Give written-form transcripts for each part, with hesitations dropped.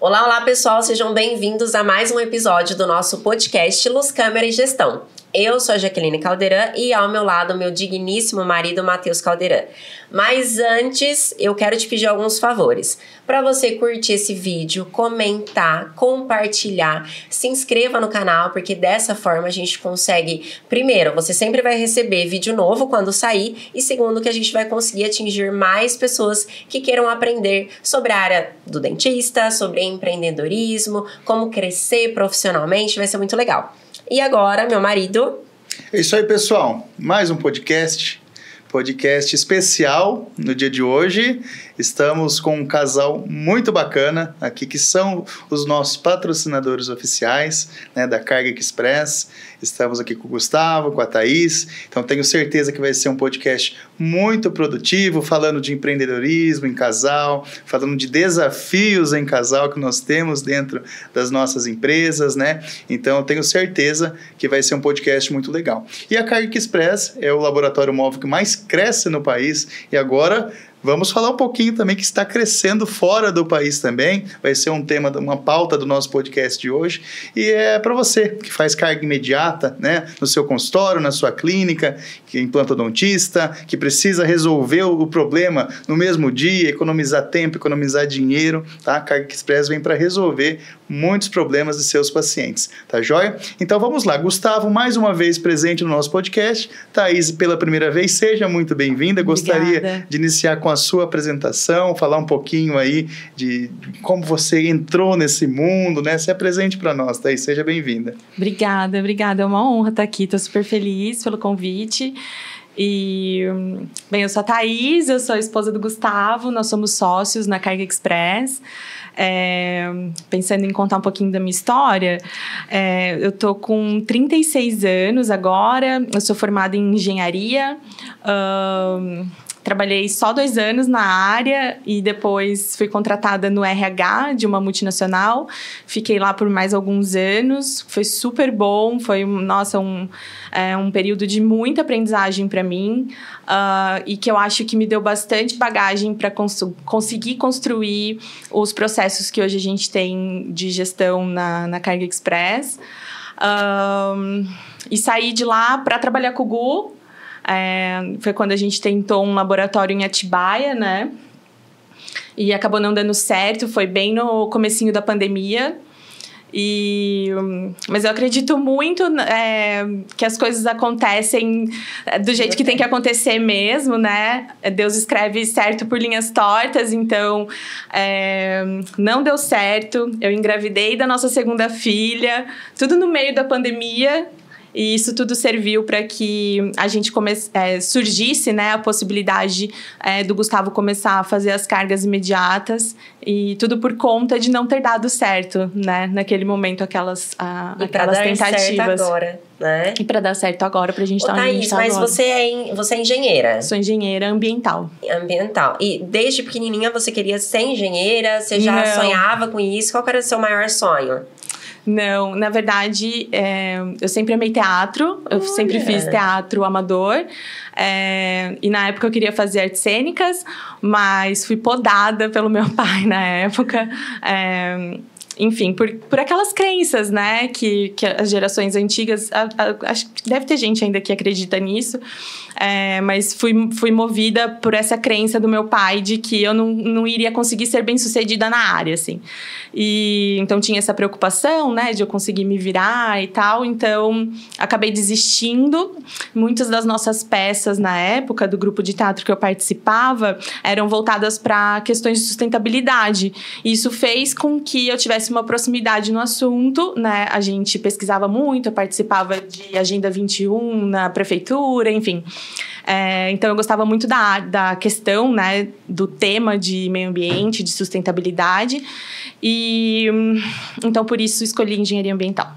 Olá, olá pessoal, sejam bem-vindos a mais um episódio do nosso podcast Luz, Câmera e Gestão. Eu sou a Jaqueline Caldeirão e ao meu lado meu digníssimo marido Matheus Caldeirão. Mas antes, eu quero te pedir alguns favores. Para você curtir esse vídeo, comentar, compartilhar, se inscreva no canal, porque dessa forma a gente consegue, primeiro, você sempre vai receber vídeo novo quando sair, e segundo, que a gente vai conseguir atingir mais pessoas que queiram aprender sobre a área do dentista, sobre empreendedorismo, como crescer profissionalmente, vai ser muito legal. E agora, meu marido... É isso aí, pessoal. Mais um podcast especial no dia de hoje. Estamos com um casal muito bacana aqui, que são os nossos patrocinadores oficiais, né, da Carga Express. Estamos aqui com o Gustavo, com a Thaís. Então, tenho certeza que vai ser um podcast muito produtivo, falando de empreendedorismo em casal, falando de desafios em casal que nós temos dentro das nossas empresas, né? Então, tenho certeza que vai ser um podcast muito legal. E a Carga Express é o laboratório móvel que mais cresce no país, e agora... vamos falar um pouquinho também que está crescendo fora do país também. Vai ser um tema, uma pauta do nosso podcast de hoje. E é para você que faz carga imediata, né, no seu consultório, na sua clínica, que é implantodontista, que precisa resolver o problema no mesmo dia, economizar tempo, economizar dinheiro, tá? A Carga Express vem para resolver muitos problemas de seus pacientes, tá joia? Então vamos lá, Gustavo, mais uma vez presente no nosso podcast. Thaís, pela primeira vez, seja muito bem-vinda. Gostaria de iniciar com a sua apresentação, falar um pouquinho aí de como você entrou nesse mundo, né? Se apresente para nós, Thaís, seja bem-vinda. Obrigada, é uma honra estar aqui, estou super feliz pelo convite. E, bem, eu sou a Thaís, eu sou a esposa do Gustavo, nós somos sócios na Carga Express. Pensando em contar um pouquinho da minha história, eu tô com 36 anos agora, eu sou formada em engenharia, trabalhei só 2 anos na área e depois fui contratada no RH de uma multinacional. Fiquei lá por mais alguns anos. Foi super bom. Foi, um período de muita aprendizagem para mim. E que eu acho que me deu bastante bagagem para conseguir construir os processos que hoje a gente tem de gestão na Carga Express. E saí de lá para trabalhar com o Gu. Foi quando a gente tentou um laboratório em Atibaia, né? E acabou não dando certo, foi bem no comecinho da pandemia. Mas eu acredito muito que as coisas acontecem do jeito que tem que acontecer mesmo, né? Deus escreve certo por linhas tortas, então não deu certo. Eu engravidei da nossa segunda filha, tudo no meio da pandemia. E isso tudo serviu para que a gente surgisse, né, a possibilidade do Gustavo começar a fazer as cargas imediatas. E tudo por conta de não ter dado certo, né, naquele momento, aquelas tentativas. Certo agora, né? E para dar certo agora, para a gente estar onde a gente tá agora. Mas você é engenheira? Sou engenheira ambiental. Ambiental. E desde pequenininha você queria ser engenheira? Você já sonhava com isso? Qual era o seu maior sonho? Não, na verdade, eu sempre amei teatro, eu sempre fiz teatro amador, e na época eu queria fazer artes cênicas, mas fui podada pelo meu pai na época, enfim, por aquelas crenças, né, que as gerações antigas, acho que deve ter gente ainda que acredita nisso, mas fui movida por essa crença do meu pai de que eu não iria conseguir ser bem-sucedida na área, assim. E então tinha essa preocupação, né, de eu conseguir me virar e tal, então acabei desistindo. Muitas das nossas peças na época do grupo de teatro que eu participava eram voltadas para questões de sustentabilidade. E isso fez com que eu tivesse uma proximidade no assunto, né? A gente pesquisava muito, eu participava de Agenda 21 na prefeitura, enfim. Então, eu gostava muito da questão, né, do tema de meio ambiente, de sustentabilidade. E, então, por isso, escolhi engenharia ambiental.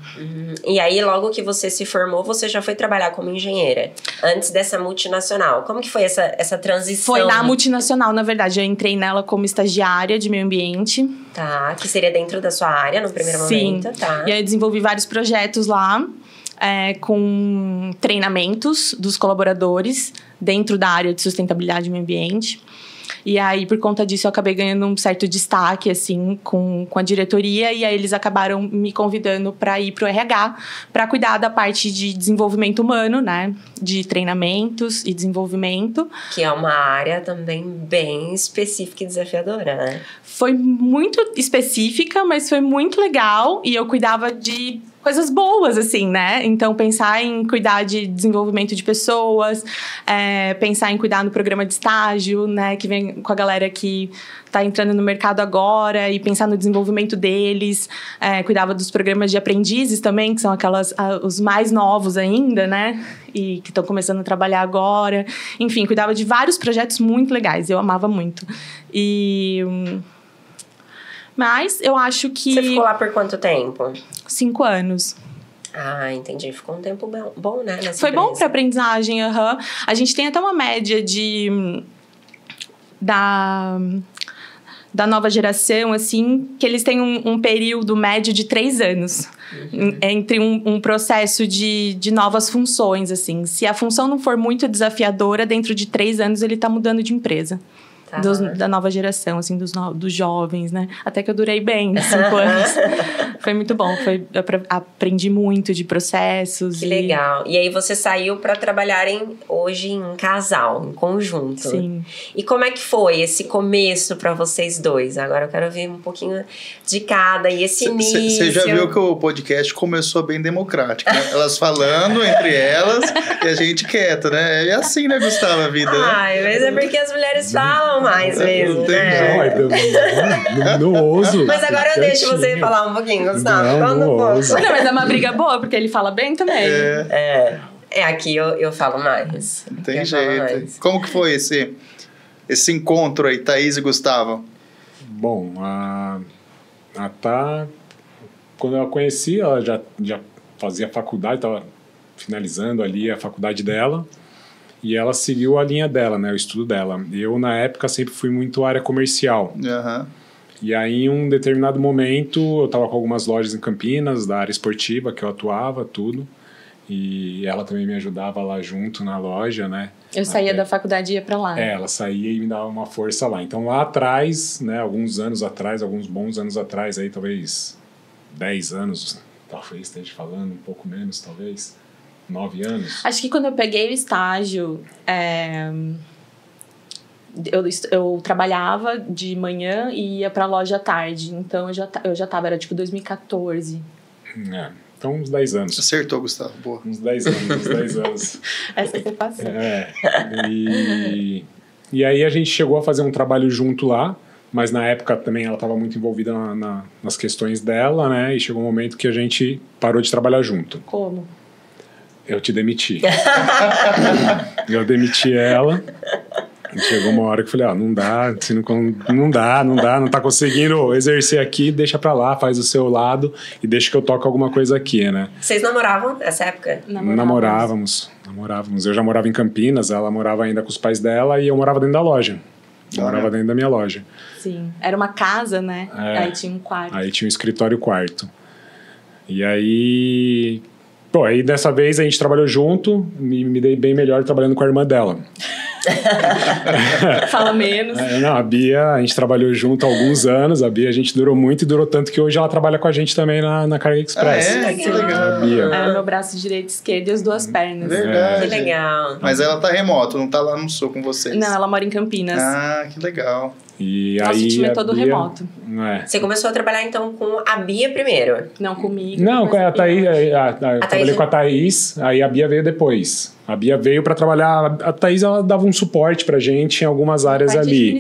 E aí, logo que você se formou, você já foi trabalhar como engenheira, antes dessa multinacional. Como que foi essa transição? Foi na multinacional, na verdade. Eu entrei nela como estagiária de meio ambiente. Tá, que seria dentro da sua área, no primeiro momento. Tá. E aí, eu desenvolvi vários projetos lá. Com treinamentos dos colaboradores dentro da área de sustentabilidade e meio ambiente. E aí, por conta disso, eu acabei ganhando um certo destaque, assim, com a diretoria. E aí, eles acabaram me convidando para ir pro RH, para cuidar da parte de desenvolvimento humano, né? De treinamentos e desenvolvimento. Que é uma área também bem específica e desafiadora, né? Foi muito específica, mas foi muito legal. E eu cuidava de coisas boas, assim, né? Então, pensar em cuidar de desenvolvimento de pessoas, pensar em cuidar no programa de estágio, né? Que vem com a galera que tá entrando no mercado agora e pensar no desenvolvimento deles. Cuidava dos programas de aprendizes também, que são os mais novos ainda, né? E que estão começando a trabalhar agora. Enfim, cuidava de vários projetos muito legais. Eu amava muito. Mas eu acho que... Você ficou lá por quanto tempo? 5 anos. Ah, entendi. Ficou um tempo bom, né? Foi bom para aprendizagem, A gente tem até uma média da nova geração, assim, que eles têm um período médio de 3 anos. Entre um processo de novas funções, assim. Se a função não for muito desafiadora, dentro de 3 anos ele tá mudando de empresa. Tá. Da nova geração, assim, dos jovens, né? Até que eu durei bem, 5 anos. Foi muito bom, aprendi muito de processos. Que legal. E aí você saiu para trabalharem hoje em casal, em conjunto. Sim. E como é que foi esse começo para vocês dois? Agora eu quero ouvir um pouquinho de cada e esse início. Você já viu que o podcast começou bem democrático, né? Elas falando entre elas e a gente quieto, né? É assim, né, Gustavo, a vida, né? Ai, mas é porque as mulheres falam mais mesmo, né? Não ouso. Mas agora eu deixo você falar um pouquinho, Gustavo. Não ouso. Não, mas é uma briga boa, porque ele fala bem também. Aqui eu falo mais. Tem jeito. Como que foi esse encontro aí, Thaís e Gustavo? Bom, a Tá, quando eu a conheci, ela já fazia faculdade, estava finalizando ali a faculdade dela. E ela seguiu a linha dela, né, o estudo dela. Eu, na época, sempre fui muito área comercial. Uhum. E aí, em um determinado momento, eu estava com algumas lojas em Campinas, da área esportiva, que eu atuava, tudo. E ela também me ajudava lá junto na loja, né? Eu saía da faculdade e ia pra lá. Ela saía e me dava uma força lá. Então, lá atrás, né, alguns bons anos atrás, aí talvez 10 anos, talvez esteja falando, um pouco menos, talvez... 9 anos? Acho que quando eu peguei o estágio, eu trabalhava de manhã e ia pra loja à tarde. Então, eu já tava, era tipo 2014. Então, uns 10 anos. Acertou, Gustavo. Boa. Uns 10 anos. Essa você passou. E aí, a gente chegou a fazer um trabalho junto lá. Mas, na época, também ela estava muito envolvida nas questões dela, né? E chegou um momento que a gente parou de trabalhar junto. Como? Eu te demiti. Eu demiti ela. E chegou uma hora que eu falei, não dá, não tá conseguindo exercer aqui, deixa pra lá, faz o seu lado e deixa que eu toque alguma coisa aqui, né? Vocês namoravam nessa época? Namorávamos. Eu já morava em Campinas, ela morava ainda com os pais dela e eu morava dentro da loja. Morava dentro da minha loja. Sim, era uma casa, né? Aí tinha um quarto. Aí tinha um escritório e quarto. E aí... Pô, aí dessa vez a gente trabalhou junto, me dei bem melhor trabalhando com a irmã dela. Fala menos. A Bia, a gente trabalhou junto há alguns anos, a Bia a gente durou muito e durou tanto que hoje ela trabalha com a gente também na Carga Express. Que legal. A Bia. Meu braço direito e esquerdo e as 2 pernas. Verdade. Que legal. Mas ela tá remoto, não tá lá no sul com vocês. Não, ela mora em Campinas. Que legal. E nosso aí, time é todo remoto. Você começou a trabalhar então com a Bia primeiro? Não, comigo. Não, com a Thaís. Eu trabalhei com a Thaís, aí a Bia veio depois. A Bia veio para trabalhar. A Thaís ela dava um suporte pra gente em algumas áreas ali.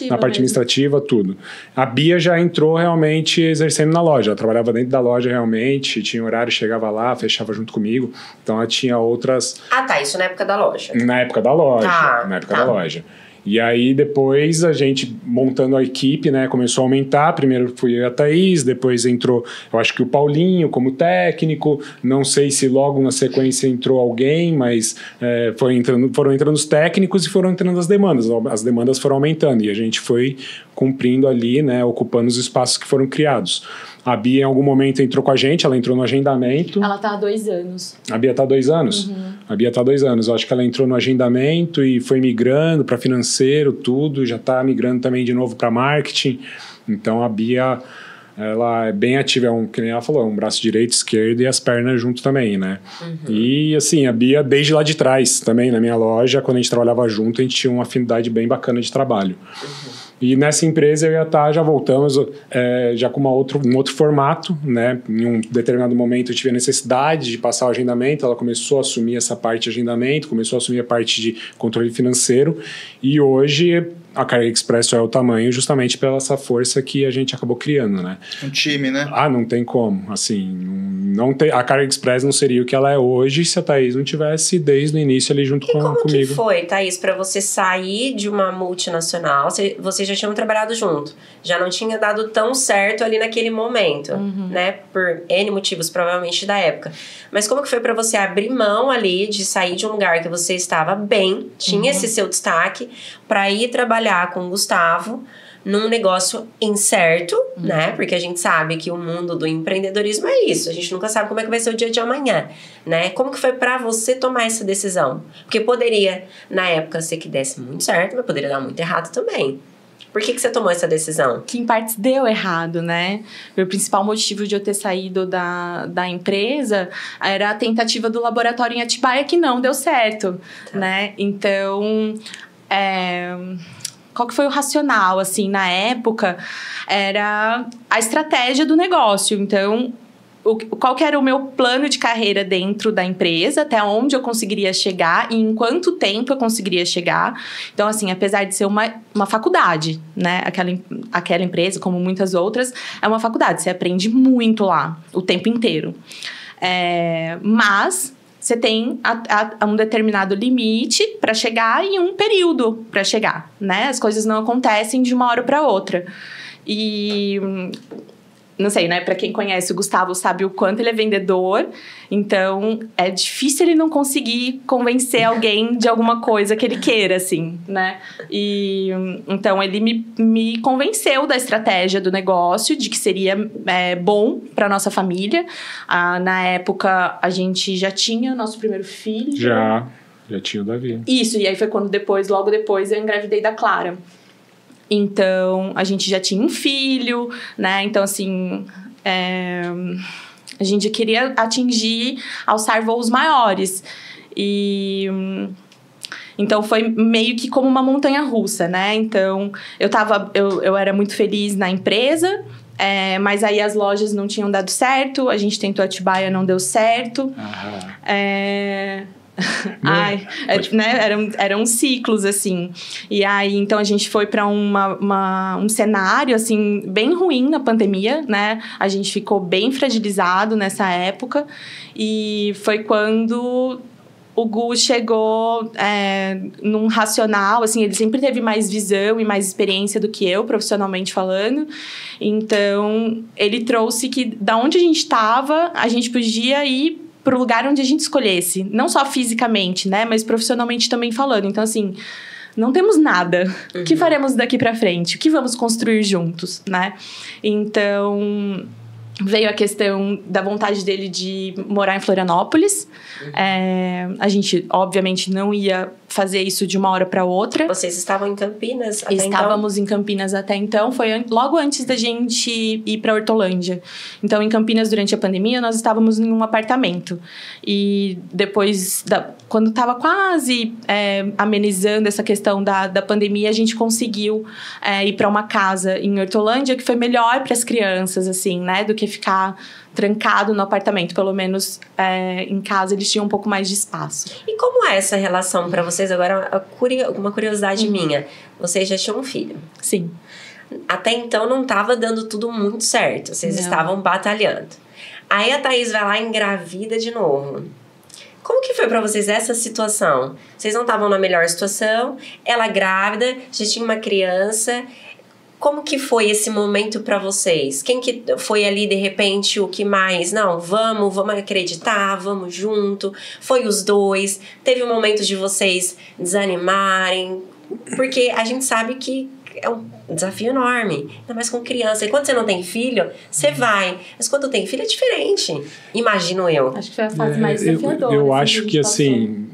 Na parte administrativa, tudo. A Bia já entrou realmente exercendo na loja. Ela trabalhava dentro da loja realmente, tinha horário, chegava lá, fechava junto comigo. Então ela tinha outras. Tá, isso na época da loja. Na época da loja. Da loja. E aí, depois, a gente montando a equipe, né, começou a aumentar. Primeiro fui eu e a Thaís, depois entrou, eu acho que o Paulinho como técnico. Não sei se logo na sequência entrou alguém, mas foram entrando os técnicos e foram entrando as demandas. As demandas foram aumentando e a gente foi cumprindo ali, né, ocupando os espaços que foram criados. A Bia, em algum momento, entrou com a gente, ela entrou no agendamento. Ela tá há 2 anos. A Bia tá há 2 anos? Uhum. A Bia tá há 2 anos. Eu acho que ela entrou no agendamento e foi migrando para financeiro, tudo. Já tá migrando também de novo para marketing. Então, a Bia, ela é bem ativa. Que nem ela falou, um braço direito, esquerdo e as pernas junto também, né? Uhum. E, assim, a Bia, desde lá de trás também, na minha loja, quando a gente trabalhava junto, a gente tinha uma afinidade bem bacana de trabalho. Uhum. E nessa empresa eu e a Tá já voltamos já com um outro formato, né? Em um determinado momento eu tive a necessidade de passar o agendamento, ela começou a assumir essa parte de agendamento, começou a assumir a parte de controle financeiro e hoje a Carga Express só é o tamanho justamente pela essa força que a gente acabou criando, né? Um time, né? Não tem como, assim, a Carga Express não seria o que ela é hoje se a Thaís não tivesse desde o início ali junto comigo. E como que foi, Thaís, para você sair de uma multinacional? Vocês já tinham trabalhado junto, já não tinha dado tão certo ali naquele momento, né? Por N motivos, provavelmente, da época. Mas como que foi para você abrir mão ali de sair de um lugar que você estava bem, tinha esse seu destaque, para ir trabalhar com o Gustavo num negócio incerto, né? Porque a gente sabe que o mundo do empreendedorismo é isso. A gente nunca sabe como é que vai ser o dia de amanhã, né? Como que foi pra você tomar essa decisão? Porque poderia, na época, ser que desse muito certo, mas poderia dar muito errado também. Por que você tomou essa decisão? Que em partes deu errado, né? O principal motivo de eu ter saído da empresa era a tentativa do laboratório em Atibaia que não deu certo, né? Então, qual que foi o racional, assim, na época? Era a estratégia do negócio. Então, qual que era o meu plano de carreira dentro da empresa, até onde eu conseguiria chegar e em quanto tempo eu conseguiria chegar. Então, assim, apesar de ser uma faculdade, né? Aquela empresa, como muitas outras, é uma faculdade. Você aprende muito lá, o tempo inteiro. Mas você tem um determinado limite para chegar e um período para chegar, né? As coisas não acontecem de uma hora para outra. E não sei, né? Para quem conhece o Gustavo sabe o quanto ele é vendedor. Então, é difícil ele não conseguir convencer alguém de alguma coisa que ele queira, assim, né? E então, ele me convenceu da estratégia do negócio, de que seria bom para nossa família. Na época, a gente já tinha nosso primeiro filho. Já tinha o Davi. Isso, e aí foi quando logo depois, eu engravidei da Clara. Então, a gente já tinha um filho, né? Então, assim, a gente queria alçar voos maiores. E então, foi meio que como uma montanha-russa, né? Então, eu era muito feliz na empresa, mas aí as lojas não tinham dado certo, a gente tentou Atibaia, não deu certo. Né? Eram ciclos, assim. E aí, então, a gente foi para um cenário, assim, bem ruim na pandemia, né? A gente ficou bem fragilizado nessa época. E foi quando o Gu chegou num racional, assim, ele sempre teve mais visão e mais experiência do que eu, profissionalmente falando. Então, ele trouxe que, da onde a gente estava, a gente podia ir para o lugar onde a gente escolhesse. Não só fisicamente, né? Mas profissionalmente também falando. Então, assim, não temos nada. O que faremos daqui para frente? O que vamos construir juntos, né? Então, veio a questão da vontade dele de morar em Florianópolis. A gente, obviamente, não ia fazer isso de uma hora para outra. Vocês estavam em Campinas até então? Estávamos em Campinas até então. Foi logo antes da gente ir para Hortolândia. Então, em Campinas, durante a pandemia, nós estávamos em um apartamento. E depois, quando estava quase amenizando essa questão da pandemia, a gente conseguiu ir para uma casa em Hortolândia, que foi melhor para as crianças, assim, né? Do que ficar trancado no apartamento. Pelo menos em casa eles tinham um pouco mais de espaço. E como é essa relação para vocês? Agora, uma curiosidade minha. Vocês já tinham um filho? Sim. Até então não estava dando tudo muito certo. Vocês estavam batalhando. Aí a Thaís vai lá e engravida de novo. Como que foi pra vocês essa situação? Vocês não estavam na melhor situação, ela grávida, já tinha uma criança. Como que foi esse momento pra vocês? Quem que foi ali, de repente, o que mais? Não, vamos acreditar, vamos junto. Foi os dois. Teve um momento de vocês desanimarem. Porque a gente sabe que é um desafio enorme, ainda mais com criança. E quando você não tem filho, você vai. Mas quando tem filho é diferente, imagino eu. Acho que foi a fase mais desafiadora. Eu acho que assim...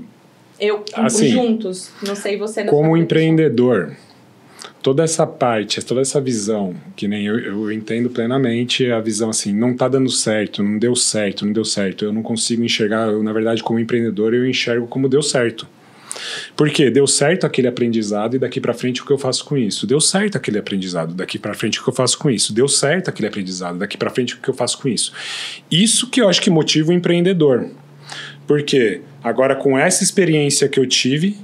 juntos, não sei você... Como empreendedor, toda essa parte, toda essa visão, que nem eu entendo plenamente a visão assim, não tá dando certo, não deu certo, eu não consigo enxergar, na verdade, como empreendedor, eu enxergo como deu certo. Porque deu certo aquele aprendizado e daqui para frente o que eu faço com isso? Deu certo aquele aprendizado, daqui para frente o que eu faço com isso? Deu certo aquele aprendizado, daqui para frente o que eu faço com isso? Isso que eu acho que motiva o empreendedor. Porque agora com essa experiência que eu tive,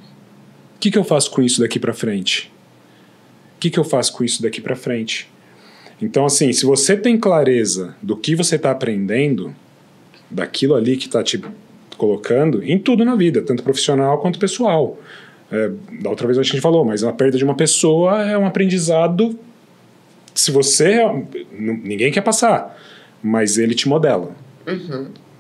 o que eu faço com isso daqui para frente? O que eu faço com isso daqui para frente? Então, assim, se você tem clareza do que você está aprendendo, daquilo ali que está te colocando, em tudo na vida, tanto profissional quanto pessoal. Da outra vez a gente falou, mas a perda de uma pessoa é um aprendizado, se você... Ninguém quer passar, mas ele te modela.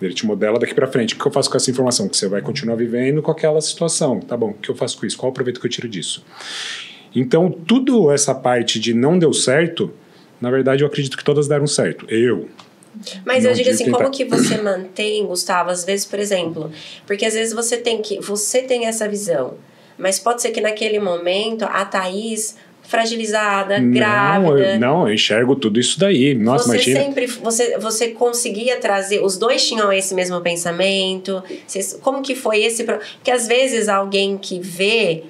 Ele te modela daqui para frente. O que eu faço com essa informação? Que você vai continuar vivendo com aquela situação. Tá bom, o que eu faço com isso? Qual o proveito que eu tiro disso? Então, tudo essa parte de não deu certo, na verdade, eu acredito que todas deram certo. Mas eu digo assim, como que você mantém, Gustavo, às vezes, por exemplo, porque às vezes você tem essa visão, mas pode ser que naquele momento a Thaís fragilizada, grávida... Não, eu enxergo tudo isso daí. Nossa, imagina... Você conseguia trazer... Os dois tinham esse mesmo pensamento? Como que foi esse... Porque às vezes alguém que vê...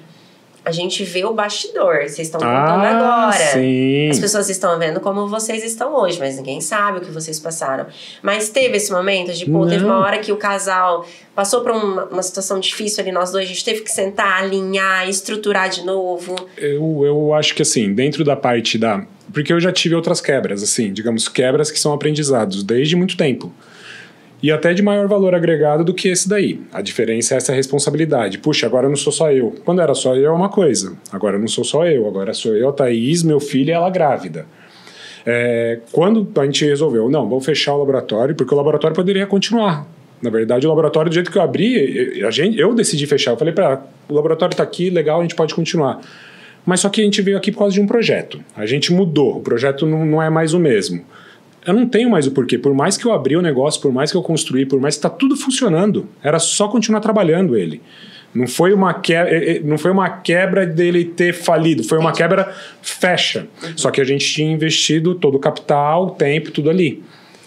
A gente vê o bastidor, vocês estão contando agora. Sim. As pessoas estão vendo como vocês estão hoje, mas ninguém sabe o que vocês passaram. Mas teve esse momento de, teve uma hora que o casal passou por uma situação difícil ali, nós dois, a gente teve que sentar, alinhar, estruturar de novo. Eu acho que assim, dentro da parte da... Porque eu já tive outras quebras, assim, digamos, quebras que são aprendizados desde muito tempo. E até de maior valor agregado do que esse daí. A diferença é essa responsabilidade. Puxa, agora não sou só eu. Quando era só eu é uma coisa. Agora não sou só eu. Agora sou eu, a Thaís, meu filho e ela grávida. Quando a gente resolveu, não, vamos fechar o laboratório, porque o laboratório poderia continuar. Na verdade, o laboratório, do jeito que eu abri, eu decidi fechar. Eu falei para ela, o laboratório está aqui, legal, a gente pode continuar. Mas só que a gente veio aqui por causa de um projeto. A gente mudou. O projeto não é mais o mesmo. Eu não tenho mais o porquê. Por mais que eu abri o negócio, por mais que eu construí, por mais que está tudo funcionando, era só continuar trabalhando ele. Não foi uma quebra dele ter falido, foi uma quebra fecha. Só que a gente tinha investido todo o capital, tempo, tudo ali.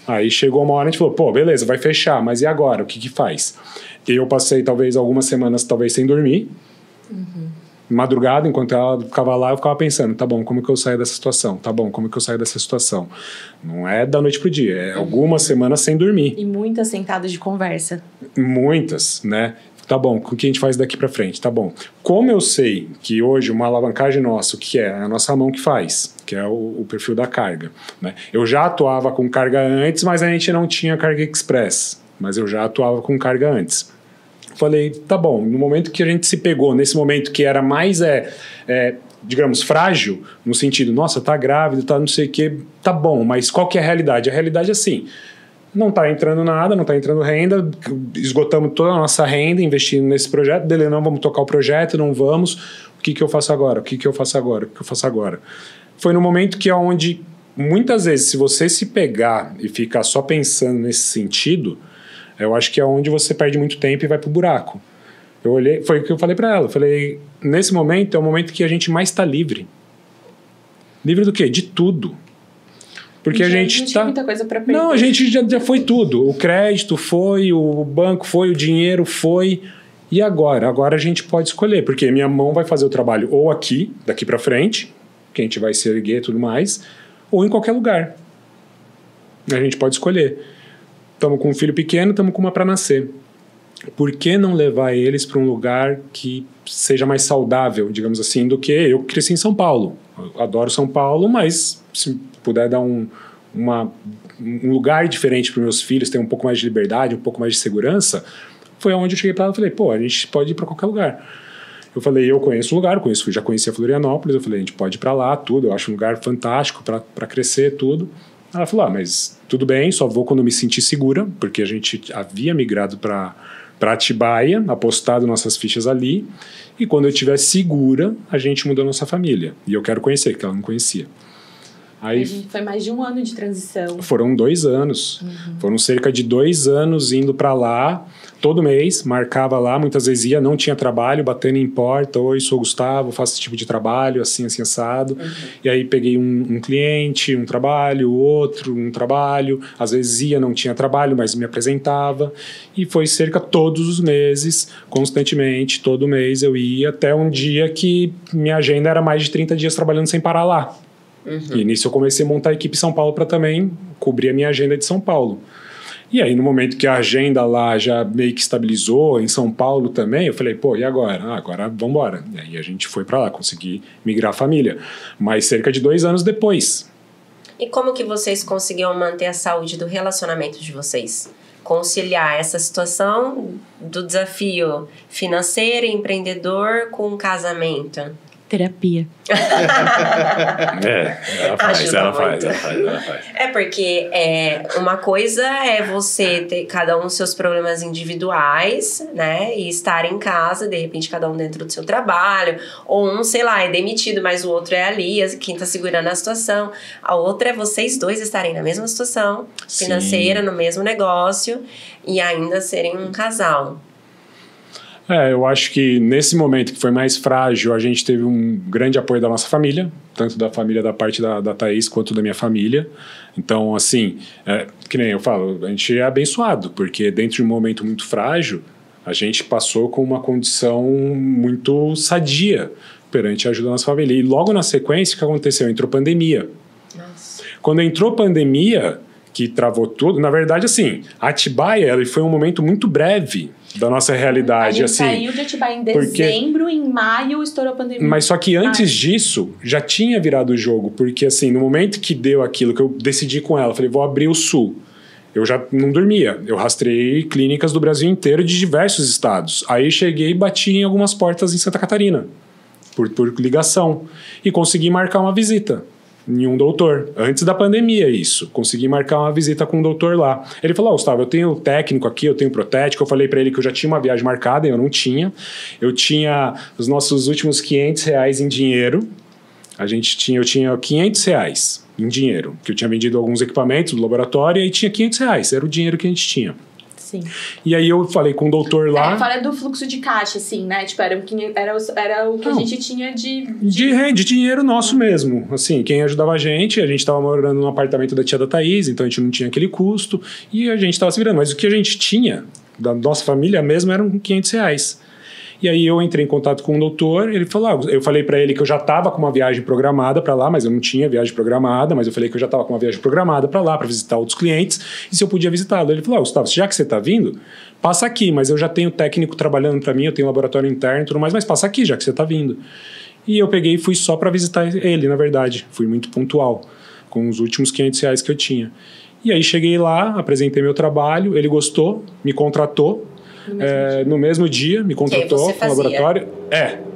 Aí chegou uma hora e a gente falou, beleza, vai fechar, mas e agora? O que faz? Eu passei talvez algumas semanas sem dormir. Madrugada, enquanto ela ficava lá, eu ficava pensando, tá bom, como que eu saio dessa situação? Tá bom, como que eu saio dessa situação? Não é da noite pro dia, é algumas semanas sem dormir. E muitas sentadas de conversa. Muitas, né? Tá bom, o que a gente faz daqui pra frente? Tá bom. Como eu sei que hoje uma alavancagem nossa, que é a nossa mão que faz, que é o perfil da carga, né? Eu já atuava com carga antes, mas a gente não tinha carga express, mas eu já atuava com carga antes. Falei, tá bom, no momento que a gente se pegou, nesse momento que era mais, digamos, frágil, no sentido, nossa, tá grávida, tá não sei o quê, tá bom, mas qual que é a realidade? A realidade é assim, não tá entrando nada, não tá entrando renda, esgotamos toda a nossa renda investindo nesse projeto, dele não vamos tocar o projeto, não vamos, o que eu faço agora? O que eu faço agora? O que eu faço agora? Foi no momento que é onde, muitas vezes, se você se pegar e ficar só pensando nesse sentido, eu acho que é onde você perde muito tempo e vai pro buraco. Eu olhei, foi o que eu falei para ela. Eu falei, nesse momento é o momento que a gente mais está livre. Livre do quê? De tudo. Porque a gente não tinha muita coisa para perder. Não, a gente já foi tudo. O crédito foi, o banco foi, o dinheiro foi. E agora? Agora a gente pode escolher. Porque minha mão vai fazer o trabalho ou aqui, daqui para frente, que a gente vai se erguer e tudo mais, ou em qualquer lugar. A gente pode escolher. Estamos com um filho pequeno, estamos com uma para nascer. Por que não levar eles para um lugar que seja mais saudável, digamos assim, do que eu cresci em São Paulo? Eu adoro São Paulo, mas se puder dar um lugar diferente para os meus filhos, ter um pouco mais de liberdade, um pouco mais de segurança, foi onde eu cheguei para ela e falei, a gente pode ir para qualquer lugar. Eu falei, eu conheço o lugar, já conhecia Florianópolis, eu falei, a gente pode ir para lá, tudo, eu acho um lugar fantástico para crescer, tudo. Ela falou, mas tudo bem, só vou quando me sentir segura, porque a gente havia migrado para para Atibaia, apostado nossas fichas ali. E quando eu estiver segura, a gente mudou nossa família. E eu quero conhecer, que ela não conhecia. Aí, foi mais de 1 ano de transição. Foram 2 anos. Foram cerca de 2 anos indo para lá, todo mês, marcava lá, muitas vezes ia, não tinha trabalho, batendo em porta, oi, sou Gustavo, faço esse tipo de trabalho, assim, assado. E aí peguei um cliente, um trabalho, outro, um trabalho, às vezes ia, não tinha trabalho, mas me apresentava. E foi cerca todos os meses, constantemente, todo mês eu ia, até um dia que minha agenda era mais de 30 dias trabalhando sem parar lá. E nisso eu comecei a montar a equipe São Paulo para também cobrir a minha agenda de São Paulo. E aí, no momento que a agenda lá já meio que estabilizou, em São Paulo também, eu falei, pô, e agora? Agora vamos embora. E aí a gente foi para lá, consegui migrar a família. Mas cerca de 2 anos depois. E como que vocês conseguiram manter a saúde do relacionamento de vocês? Conciliar essa situação do desafio financeiro, empreendedor com o casamento? Terapia. Ela faz. É porque uma coisa é você ter cada um os seus problemas individuais, né? E estar em casa, de repente cada um dentro do seu trabalho. Ou um, sei lá, é demitido, mas o outro é ali, quem tá segurando a situação. A outra é vocês dois estarem na mesma situação financeira, no mesmo negócio e ainda serem um casal. Eu acho que nesse momento que foi mais frágil, a gente teve um grande apoio da nossa família, tanto da família da parte da Thaís quanto da minha família. Então, assim, que nem eu falo, a gente é abençoado, porque dentro de um momento muito frágil, a gente passou com uma condição muito sadia perante a ajuda da nossa família. E logo na sequência, o que aconteceu? Entrou pandemia. Nossa. Quando entrou pandemia, que travou tudo, na verdade, assim, Atibaia foi um momento muito breve da nossa realidade. A gente saiu de Atibaia em dezembro, em maio estourou a pandemia. Mas só que antes disso, já tinha virado o jogo, porque assim, no momento que deu aquilo, que eu decidi com ela, falei, vou abrir o Sul. Eu já não dormia, eu rastreei clínicas do Brasil inteiro, de diversos estados. Aí cheguei e bati em algumas portas em Santa Catarina, por ligação, e consegui marcar uma visita em um doutor, antes da pandemia isso, consegui marcar uma visita com um doutor lá. Ele falou, Gustavo, eu tenho técnico aqui, eu tenho protético, eu falei pra ele que eu já tinha uma viagem marcada, eu não tinha, eu tinha os nossos últimos R$500 em dinheiro, eu tinha R$500 em dinheiro, que eu tinha vendido alguns equipamentos do laboratório e tinha R$500, era o dinheiro que a gente tinha. Sim. E aí eu falei com o doutor lá... fora do fluxo de caixa, assim, né? Tipo, era o que a gente tinha de dinheiro nosso mesmo. Assim, quem ajudava a gente tava morando num apartamento da tia da Thaís, então a gente não tinha aquele custo, e a gente tava se virando. Mas o que a gente tinha, da nossa família mesmo, eram R$500. E aí eu entrei em contato com o doutor, ele falou, eu falei pra ele que eu já tava com uma viagem programada pra lá, mas eu não tinha viagem programada, mas eu falei que eu já tava com uma viagem programada pra lá, pra visitar outros clientes, e se eu podia visitá-lo. Ele falou, Gustavo, já que você tá vindo, passa aqui, mas eu já tenho técnico trabalhando pra mim, eu tenho laboratório interno e tudo mais, mas passa aqui, já que você tá vindo. E eu peguei e fui só pra visitar ele, na verdade, fui muito pontual, com os últimos R$500 que eu tinha. E aí cheguei lá, apresentei meu trabalho, ele gostou, me contratou, no mesmo dia, me contratou no laboratório.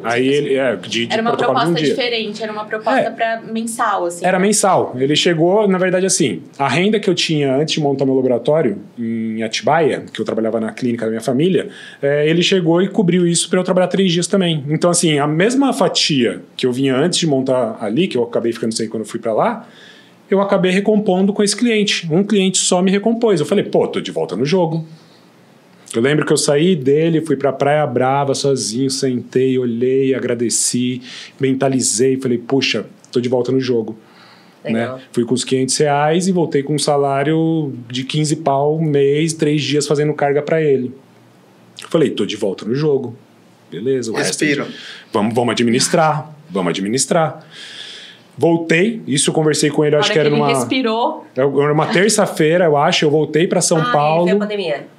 Aí ele... era uma proposta diferente, era uma proposta para mensal, assim. Era mensal. Ele chegou, na verdade, assim, a renda que eu tinha antes de montar meu laboratório em Atibaia, que eu trabalhava na clínica da minha família, ele chegou e cobriu isso para eu trabalhar 3 dias também. Então, assim, a mesma fatia que eu vinha antes de montar ali, que eu acabei ficando sem quando eu fui para lá, eu acabei recompondo com esse cliente. Um cliente só me recompôs. Eu falei, tô de volta no jogo. Eu lembro que eu saí dele, fui pra Praia Brava sozinho, sentei, olhei, agradeci, mentalizei, falei, puxa, tô de volta no jogo. Né? Fui com os R$500 e voltei com um salário de 15 pau mês, 3 dias fazendo carga pra ele. Eu falei, tô de volta no jogo. Beleza, o Respiro. resto vamos administrar. Voltei, isso eu conversei com ele, acho que era numa... respirou. Era uma terça-feira, eu acho, eu voltei pra São Paulo. Veio a pandemia.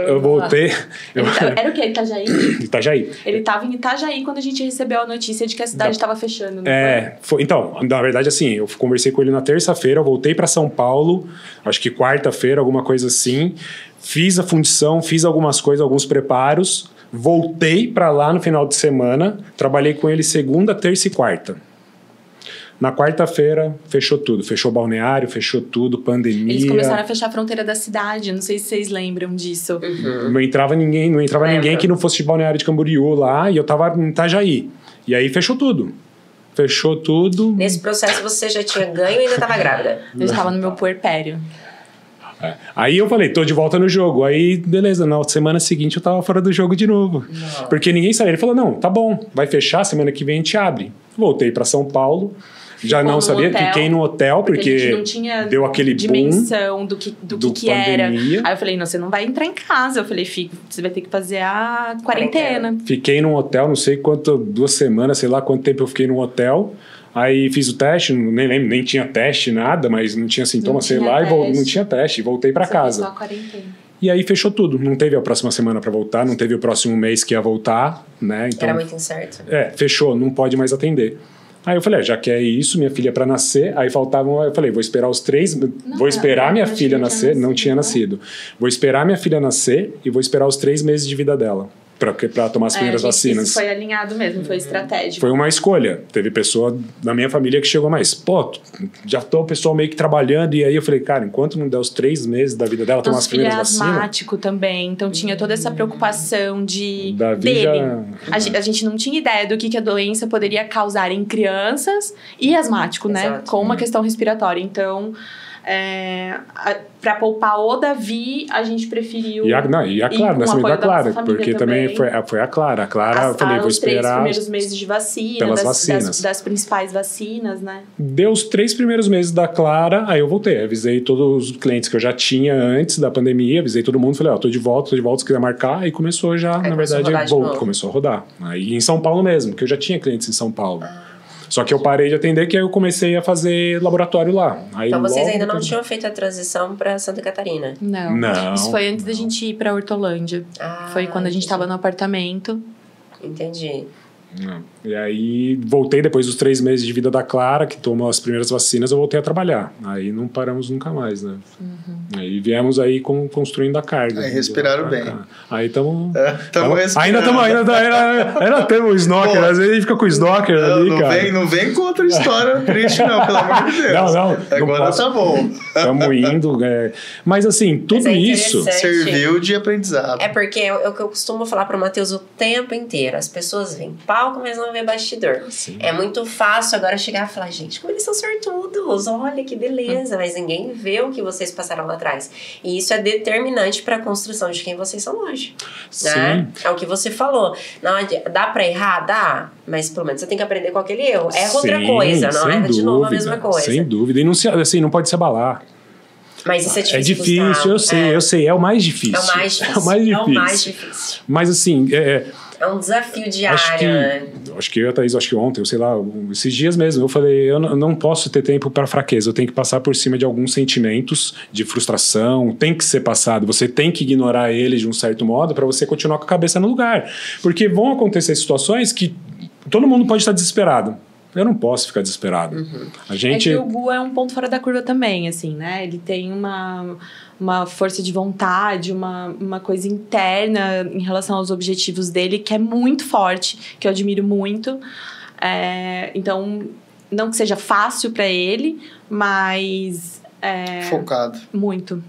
Eu voltei... Era o quê? Itajaí? Itajaí. Ele estava em Itajaí quando a gente recebeu a notícia de que a cidade estava fechando, não foi? Então, na verdade, assim, eu conversei com ele na terça-feira, eu voltei para São Paulo, acho que quarta-feira, alguma coisa assim, fiz a fundição, fiz algumas coisas, alguns preparos, voltei para lá no final de semana, trabalhei com ele segunda, terça e quarta. Na quarta-feira, fechou tudo. Fechou o balneário, fechou tudo, pandemia. Eles começaram a fechar a fronteira da cidade. Não sei se vocês lembram disso. Não entrava ninguém que não fosse de Balneário de Camboriú lá, e eu tava em Itajaí. E aí fechou tudo. Fechou tudo. Nesse processo você já tinha ganho e ainda estava grávida? Eu estava no meu puerpério. Aí eu falei, tô de volta no jogo. Aí, beleza, na semana seguinte eu tava fora do jogo de novo. Não. Porque ninguém sabia. Ele falou, não, tá bom, vai fechar, semana que vem a gente abre. Voltei pra São Paulo. Já não sabia, fiquei no hotel, porque a gente não tinha deu aquele dimensão do que era. Aí eu falei, não, você não vai entrar em casa. Eu falei, você vai ter que fazer a quarentena. Fiquei num hotel, não sei quanto, 2 semanas, sei lá quanto tempo eu fiquei num hotel. Aí fiz o teste, nem lembro, nem tinha teste, nada, mas não tinha sintoma, sei lá, e não tinha teste, voltei pra casa. Só a quarentena. E aí fechou tudo, não teve a próxima semana pra voltar, não teve o próximo mês que ia voltar, né? Então, era muito incerto. Fechou, não pode mais atender. Aí eu falei, já que é isso, minha filha pra nascer, aí faltavam, eu falei, vou esperar os 3, vou esperar minha filha nascer, não tinha nascido. Vou esperar minha filha nascer e vou esperar os 3 meses de vida dela. Pra tomar as primeiras vacinas. Isso foi alinhado mesmo, foi estratégico. Foi uma escolha. Teve pessoa da minha família que chegou mais, já tô o pessoal meio que trabalhando, e aí eu falei, cara, enquanto não der os 3 meses da vida dela, tomar as primeiras vacinas. Nosso filho é asmático também, então tinha toda essa preocupação dele. A gente não tinha ideia do que a doença poderia causar em crianças e asmático, né? Com uma questão respiratória. Então, para poupar o Davi, a gente preferiu. E a Clara, nascimento da Clara, porque também foi a Clara. A Clara, eu falei, vou esperar. Os 3 primeiros meses de vacina, das principais vacinas, né? Deu os 3 primeiros meses da Clara, aí eu voltei. Avisei todos os clientes que eu já tinha antes da pandemia, avisei todo mundo, falei, tô de volta, se quiser marcar. Aí começou já, na verdade, começou a rodar. Aí em São Paulo mesmo, que eu já tinha clientes em São Paulo. Só que eu parei de atender, que aí eu comecei a fazer laboratório lá. Aí então vocês ainda não tinham feito a transição para Santa Catarina? Não. Isso foi antes da gente ir para Hortolândia. Foi quando a gente estava no apartamento. Entendi. E aí voltei depois dos 3 meses de vida da Clara, que tomou as primeiras vacinas, eu voltei a trabalhar. Aí não paramos nunca mais, né? Aí viemos aí construindo a carga. Aí respiraram bem. Aí estamos respirando. Ainda temos o snorkel, às vezes a gente fica com o snorkel ali, cara. Não vem com outra história triste não, pelo amor de Deus. Não agora tá bom. Estamos indo. Mas assim, tudo isso serviu de aprendizado. É porque é o que eu costumo falar pro Matheus o tempo inteiro. As pessoas veem palco, mas não vê bastidor. Sim. É muito fácil agora chegar e falar, gente, como eles são sortudos, olha que beleza, mas ninguém vê o que vocês passaram lá atrás. E isso é determinante para a construção de quem vocês são hoje. Né? É o que você falou. Não, dá para errar? Dá. Mas pelo menos você tem que aprender com aquele erro. Erra outra coisa, não erra de novo a mesma coisa. Sem dúvida. E não pode se abalar. Mas isso é difícil. É difícil, eu sei. É o mais difícil. É o mais difícil. Mas assim... É um desafio diário. Acho que eu e a Thaís, ontem, eu sei lá, esses dias mesmo, eu falei, eu não posso ter tempo para fraqueza, eu tenho que passar por cima de alguns sentimentos de frustração, tem que ser passado, você tem que ignorar eles de um certo modo para você continuar com a cabeça no lugar. Porque vão acontecer situações que todo mundo pode estar desesperado. Eu não posso ficar desesperado. A gente... É que o Gu é um ponto fora da curva também, assim, né? Ele tem uma força de vontade, uma coisa interna em relação aos objetivos dele que é muito forte, que eu admiro muito. Então, não que seja fácil para ele, mas... focado. Muito.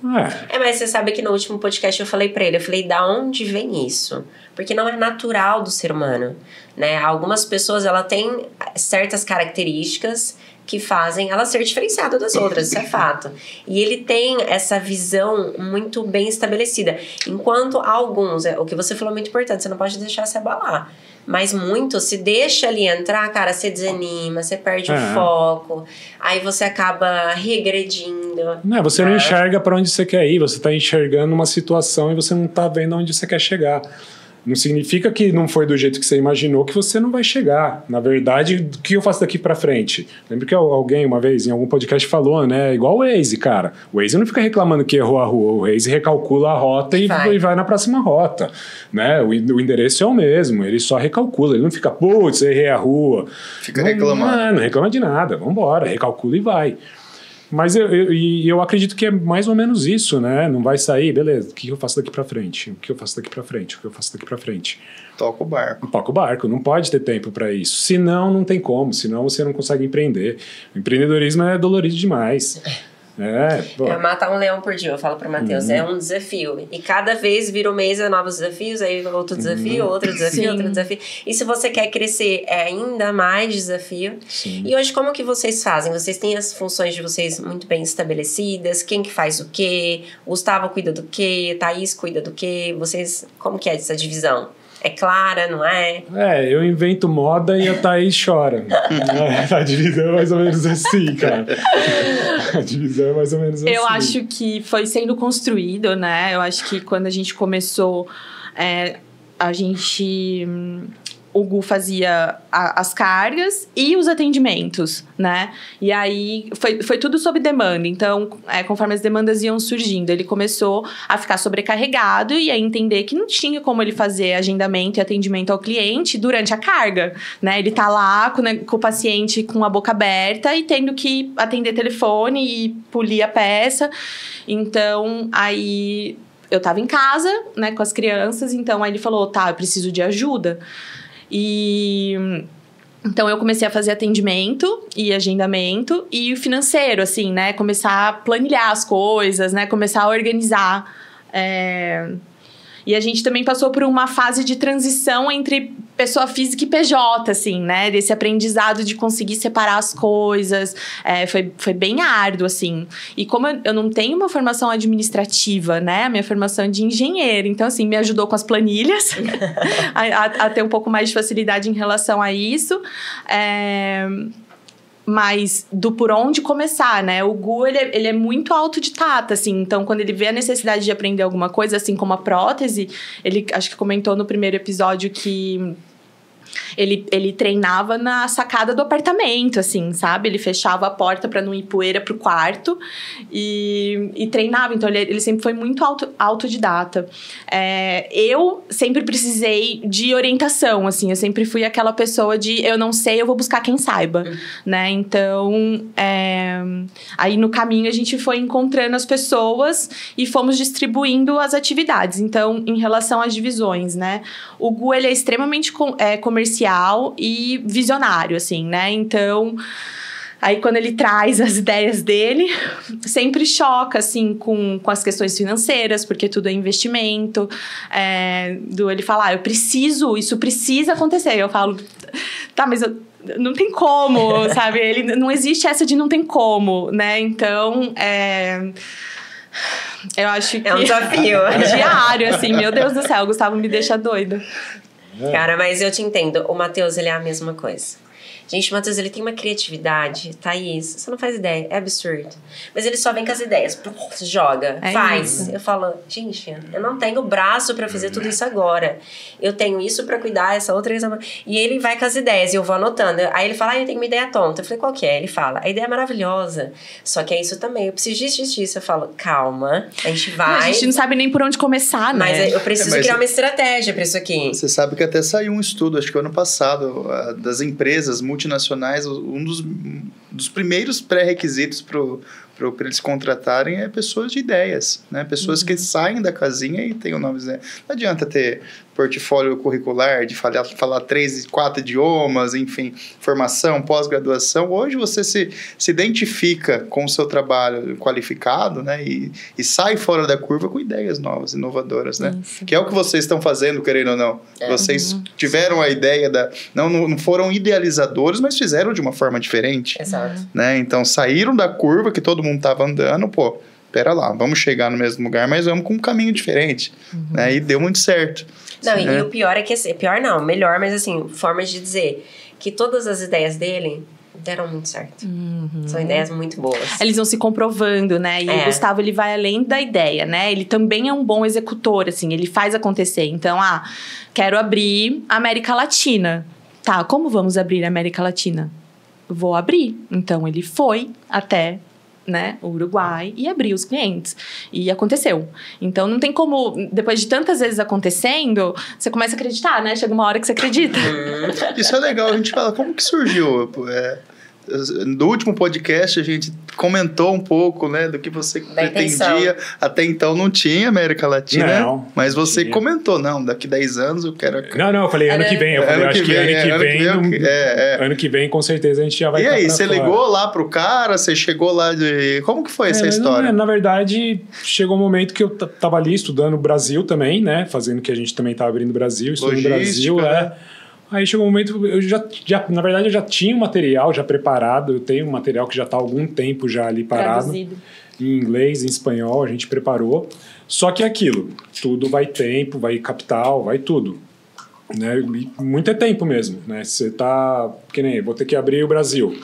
Mas você sabe que no último podcast eu falei pra ele, da onde vem isso? Porque não é natural do ser humano, né? Algumas pessoas, ela tem certas características que fazem ela ser diferenciada das outras, isso é fato. E ele tem essa visão muito bem estabelecida. Enquanto alguns, o que você falou é muito importante, você não pode deixar se abalar. Mas muito, se deixa ali entrar, cara, você desanima, você perde o foco, aí você acaba regredindo. Você não enxerga para onde você quer ir, você está enxergando uma situação e você não está vendo onde você quer chegar. Não significa que não foi do jeito que você imaginou que você não vai chegar. Na verdade, o que eu faço daqui pra frente? Lembro que alguém uma vez em algum podcast falou, né? Igual o Waze, cara. O Waze não fica reclamando que errou a rua. O Waze recalcula a rota e vai na próxima rota. Né? O endereço é o mesmo. Ele só recalcula. Ele não fica, putz, errei a rua. Fica reclamando. Não reclama de nada. Vambora, recalcula e vai. Mas eu acredito que é mais ou menos isso, né? Não vai sair, beleza, o que eu faço daqui pra frente? O que eu faço daqui pra frente? O que eu faço daqui pra frente? Toca o barco. Toca o barco, não pode ter tempo para isso. Senão, não tem como, senão você não consegue empreender. O empreendedorismo é dolorido demais. É matar um leão por dia, eu falo pro Matheus, é um desafio. E cada vez vira um mês novos desafios, aí outro desafio, outro desafio, outro desafio. E se você quer crescer, é ainda mais desafio. Sim. E hoje, como que vocês fazem? Vocês têm as funções de vocês muito bem estabelecidas? Quem que faz o quê? O Gustavo cuida do quê? Thaís cuida do quê? Vocês, como que é essa divisão? É clara, não é? Eu invento moda e a Thaís chora. A divisão é mais ou menos assim, cara. A divisão é mais ou menos assim. Eu acho que foi sendo construído, né? Eu acho que quando a gente começou, o Gu fazia as cargas e os atendimentos, né? E aí, foi tudo sob demanda. Então, conforme as demandas iam surgindo, ele começou a ficar sobrecarregado e a entender que não tinha como ele fazer agendamento e atendimento ao cliente durante a carga, né? Ele tá lá com o paciente com a boca aberta e tendo que atender telefone e polir a peça. Então, aí eu tava em casa, né, com as crianças. Então, aí ele falou, eu preciso de ajuda. Então, eu comecei a fazer atendimento e agendamento e o financeiro, assim, né? Começar a planilhar as coisas, né? Começar a organizar. E a gente também passou por uma fase de transição entre pessoa física e PJ, assim, né? Desse aprendizado de conseguir separar as coisas. Foi bem árduo, assim. E como eu não tenho uma formação administrativa, né? A minha formação é de engenheiro. Então, assim, me ajudou com as planilhas a ter um pouco mais de facilidade em relação a isso. Mas do por onde começar, né? O Gu, ele é muito autodidata, assim. Então, quando ele vê a necessidade de aprender alguma coisa, assim como a prótese, ele acho que comentou no primeiro episódio que ele treinava na sacada do apartamento, assim, sabe? Ele fechava a porta para não ir poeira pro quarto e treinava. Então, ele sempre foi muito autodidata. Eu sempre precisei de orientação, assim. Eu sempre fui aquela pessoa de eu não sei, eu vou buscar quem saiba, né? Então, aí no caminho a gente foi encontrando as pessoas e fomos distribuindo as atividades. Então, em relação às divisões, né? O Gu, ele é extremamente comercial e visionário, assim, né? Então, aí quando ele traz as ideias dele, sempre choca, assim, com as questões financeiras, porque tudo é investimento. Ele fala, isso precisa acontecer. Eu falo, tá, mas não tem como, sabe? Não existe essa de não tem como, né? Então, eu acho que... É um desafio. Diário, assim, meu Deus do céu, o Gustavo me deixa doida. Cara, mas eu te entendo. O Matheus, ele é a mesma coisa. Gente, o Matheus, ele tem uma criatividade. Thaís, você não faz ideia. É absurdo. Mas ele só vem com as ideias. Joga, faz. Isso. Eu falo, gente, eu não tenho braço pra fazer tudo isso agora. Eu tenho isso pra cuidar, essa outra... E ele vai com as ideias e eu vou anotando. Aí ele fala, eu tenho uma ideia tonta. Eu falei, qual que é? Ele fala, a ideia é maravilhosa. Só que é isso também. Eu preciso disso. Eu falo, calma, a gente vai... A gente não sabe nem por onde começar, né? Mas eu preciso criar uma estratégia pra isso aqui. Você sabe que até saiu um estudo, acho que ano passado, das empresas multinacionais, um dos primeiros pré-requisitos para eles contratarem é pessoas de ideias, né? Pessoas que saem da casinha e têm o nome, né? Não adianta ter portfólio curricular de falar 3, 4 idiomas, enfim, formação, pós-graduação. Hoje você se identifica com o seu trabalho qualificado, né? E sai fora da curva com ideias novas, inovadoras, né? Isso. Que é o que vocês estão fazendo, querendo ou não. Vocês tiveram a ideia não foram idealizadores, mas fizeram de uma forma diferente. Exato. Né? Então, saíram da curva que todo mundo estava andando, pera lá, vamos chegar no mesmo lugar, mas vamos com um caminho diferente. Né? E deu muito certo. Não, e o pior é que... Pior não, melhor, mas assim, formas de dizer que todas as ideias dele deram muito certo. São ideias muito boas. Eles vão se comprovando, né? E o Gustavo, ele vai além da ideia, né? Ele também é um bom executor, assim, ele faz acontecer. Então, quero abrir a América Latina. Tá, como vamos abrir a América Latina? Vou abrir. Então, ele foi até... né, o Uruguai e abrir os clientes. E aconteceu. Então, não tem como... Depois de tantas vezes acontecendo, você começa a acreditar, né? Chega uma hora que você acredita. Isso é legal. A gente fala, como que surgiu? No último podcast a gente comentou um pouco, né, do que você pretendia. Até então não tinha América Latina, não, mas você comentou, não, daqui 10 anos eu quero... Não, eu falei ano que vem. Eu falei, acho que ano que vem com certeza a gente já vai... E aí, você ligou lá pro cara, você chegou lá de... Como que foi essa história? Na verdade, chegou um momento que eu tava ali estudando o Brasil também, né, fazendo que a gente também tava abrindo o Brasil, estudando o Brasil, né? Aí chegou um momento, eu na verdade, eu já tinha um material já preparado, eu tenho um material que já está há algum tempo já ali parado. Traduzido. Em inglês, em espanhol, a gente preparou. Só que aquilo, tudo vai tempo, vai capital, vai tudo. Né? E muito é tempo mesmo, né? Você tá, que nem, vou ter que abrir o Brasil.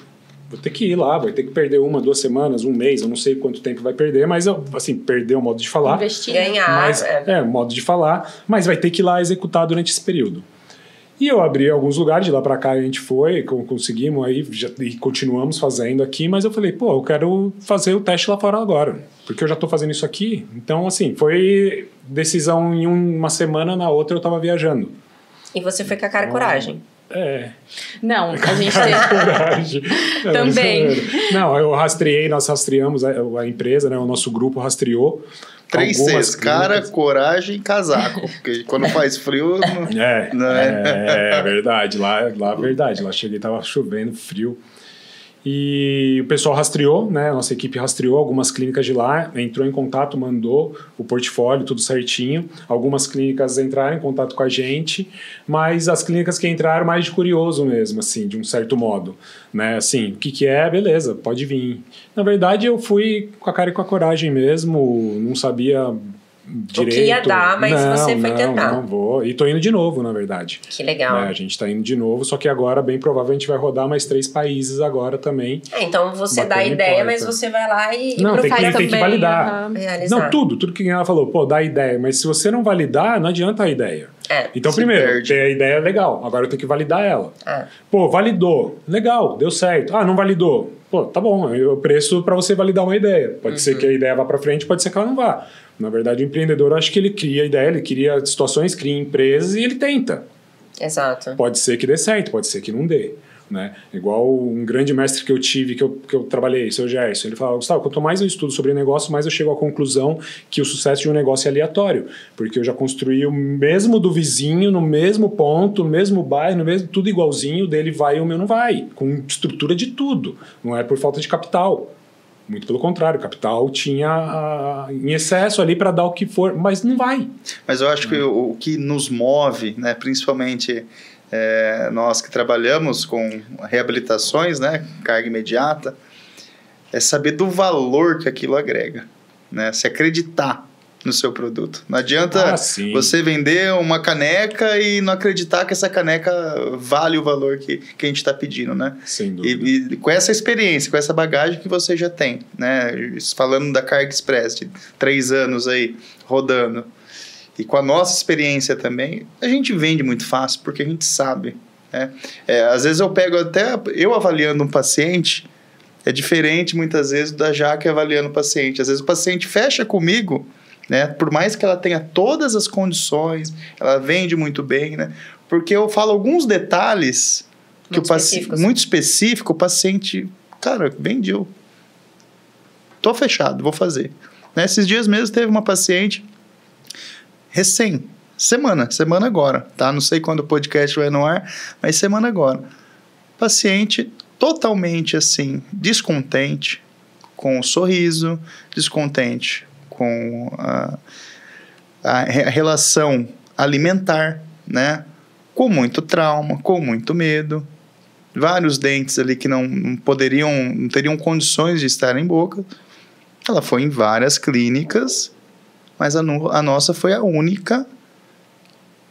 Vou ter que ir lá, vai ter que perder 1, 2 semanas, um mês, eu não sei quanto tempo vai perder, mas assim, perder o modo de falar. Investir, ganhar. Mas, modo de falar, mas vai ter que ir lá executar durante esse período. E eu abri alguns lugares, de lá pra cá a gente foi, conseguimos aí, e continuamos fazendo aqui, mas eu falei, eu quero fazer o teste lá fora agora, porque eu já tô fazendo isso aqui. Então, assim, foi decisão em uma semana, na outra eu tava viajando. E você foi com a cara e coragem. Não, a gente teve coragem. Também. Não, nós rastreamos a empresa, né, o nosso grupo rastreou. 3 Cs, cara, coragem e casaco. Porque quando faz frio... É verdade. Lá cheguei, tava chovendo, frio. E o pessoal rastreou, né? Nossa equipe rastreou algumas clínicas de lá, entrou em contato, mandou o portfólio, tudo certinho. Algumas clínicas entraram em contato com a gente, mas as clínicas que entraram mais de curioso mesmo, assim, de um certo modo, né? Assim, o que é? Beleza, pode vir. Na verdade, eu fui com a cara e com a coragem mesmo, não sabia direito. O que ia dar, mas você foi tentar. Não vou. E tô indo de novo, na verdade. Que legal. A gente tá indo de novo, só que agora, bem provável, a gente vai rodar mais 3 países agora também. Então você dá a ideia, mas você vai lá e tem que validar. Não, tudo que ela falou, dá a ideia, mas se você não validar, não adianta a ideia. Então, primeiro, ter a ideia é legal, agora eu tenho que validar ela. Validou, legal, deu certo. Não validou, tá bom, é o preço para você validar uma ideia. Pode ser que a ideia vá para frente, pode ser que ela não vá. Na verdade, o empreendedor, eu acho que ele cria ideia, ele cria situações, cria empresas e ele tenta. Exato. Pode ser que dê certo, pode ser que não dê. Né? Igual um grande mestre que eu tive, que eu trabalhei, o seu Gerson, ele falava, Gustavo, quanto mais eu estudo sobre negócio, mais eu chego à conclusão que o sucesso de um negócio é aleatório, porque eu já construí o mesmo do vizinho, no mesmo ponto, no mesmo bairro, tudo igualzinho, o dele vai e o meu não vai, com estrutura de tudo, não é por falta de capital. Muito pelo contrário, o capital tinha em excesso ali para dar o que for, mas não vai. Mas eu acho que o que nos move, né, principalmente nós que trabalhamos com reabilitações, né, carga imediata, é saber do valor que aquilo agrega, né, se acreditar no seu produto. Não adianta você vender uma caneca e não acreditar que essa caneca vale o valor que a gente está pedindo, né? Sem dúvida. E com essa experiência, com essa bagagem que você já tem, né? Falando da Carga Express, de 3 anos aí, rodando, e com a nossa experiência também, a gente vende muito fácil, porque a gente sabe, né? Às vezes eu pego eu avaliando um paciente, é diferente muitas vezes da Jaque avaliando o paciente. Às vezes o paciente fecha comigo, né? Por mais que ela tenha todas as condições, ela vende muito bem, né? Porque eu falo alguns detalhes muito específico, o paciente, cara, vendeu. Tô fechado, vou fazer. Né? Esses dias mesmo teve uma paciente semana agora, tá? Não sei quando o podcast vai no ar, mas semana agora. Paciente totalmente assim, descontente, com um sorriso, descontente com a relação alimentar, né? Com muito trauma, com muito medo, vários dentes ali que não teriam condições de estar em boca. Ela foi em várias clínicas, mas a nossa foi a única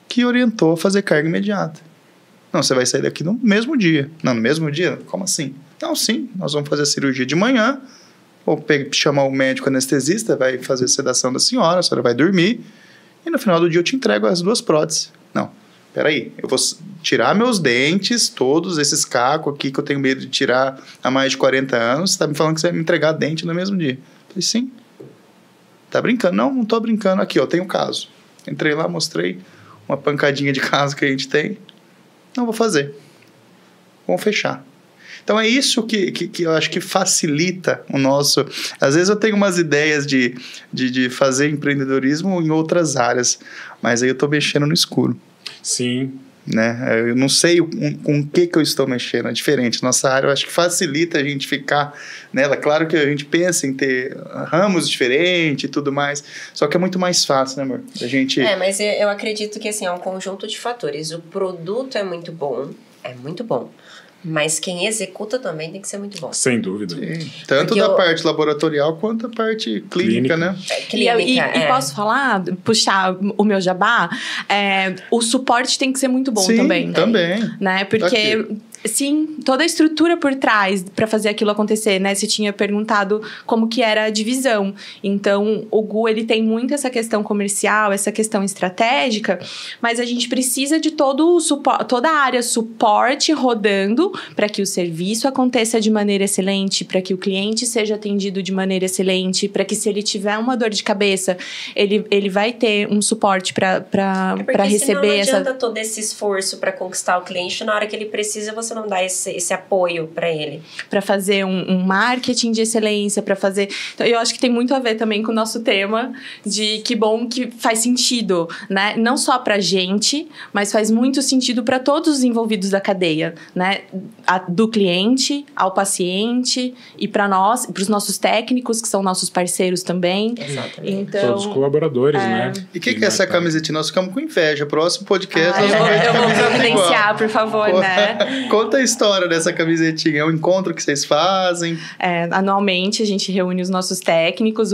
que orientou a fazer carga imediata. Não, você vai sair daqui no mesmo dia. Não, no mesmo dia? Como assim? Não, sim, nós vamos fazer a cirurgia de manhã, ou chamar o médico anestesista, vai fazer a sedação da senhora, a senhora vai dormir, e no final do dia eu te entrego as 2 próteses. Não, peraí, eu vou tirar meus dentes, todos esses cacos aqui que eu tenho medo de tirar há mais de 40 anos, você está me falando que você vai me entregar dente no mesmo dia. Eu falei, sim. Tá brincando? Não tô brincando. Aqui, ó, tem um caso. Entrei lá, mostrei uma pancadinha de caso que a gente tem. Não vou fazer. Vamos fechar. Então é isso que eu acho que facilita o nosso... Às vezes eu tenho umas ideias de fazer empreendedorismo em outras áreas, mas aí eu estou mexendo no escuro. Sim. Né? Eu não sei com o que eu estou mexendo, é diferente. Nossa área eu acho que facilita a gente ficar nela. Claro que a gente pensa em ter ramos diferentes e tudo mais, só que é muito mais fácil, né, amor? A gente... mas eu acredito que assim, é um conjunto de fatores. O produto é muito bom, mas quem executa também tem que ser muito bom. Sem dúvida. Sim. Tanto da parte laboratorial quanto da parte clínica, né? E posso falar, puxar o meu jabá? O suporte tem que ser muito bom também. Também. Né? Porque... Sim, toda a estrutura por trás para fazer aquilo acontecer, né? Você tinha perguntado como que era a divisão. Então, o Gu, ele tem muito essa questão comercial, essa questão estratégica, mas a gente precisa de toda a área suporte rodando para que o serviço aconteça de maneira excelente, para que o cliente seja atendido de maneira excelente, para que se ele tiver uma dor de cabeça, ele vai ter um suporte para receber essa... Não adianta todo esse esforço para conquistar o cliente, na hora que ele precisa, você não dá esse apoio para ele. Para fazer um marketing de excelência, para fazer... Então, eu acho que tem muito a ver também com o nosso tema de que bom que faz sentido, né? Não só pra gente, mas faz muito sentido para todos os envolvidos da cadeia, né? Do cliente ao paciente e para nós, para os nossos técnicos, que são nossos parceiros também. Exatamente. Então, todos colaboradores, né? E o que é essa camisetinha? Nós ficamos com inveja. Próximo podcast... eu vou providenciar, por favor, né? Conta a história dessa camisetinha. É um encontro que vocês fazem? Anualmente, a gente reúne os nossos técnicos.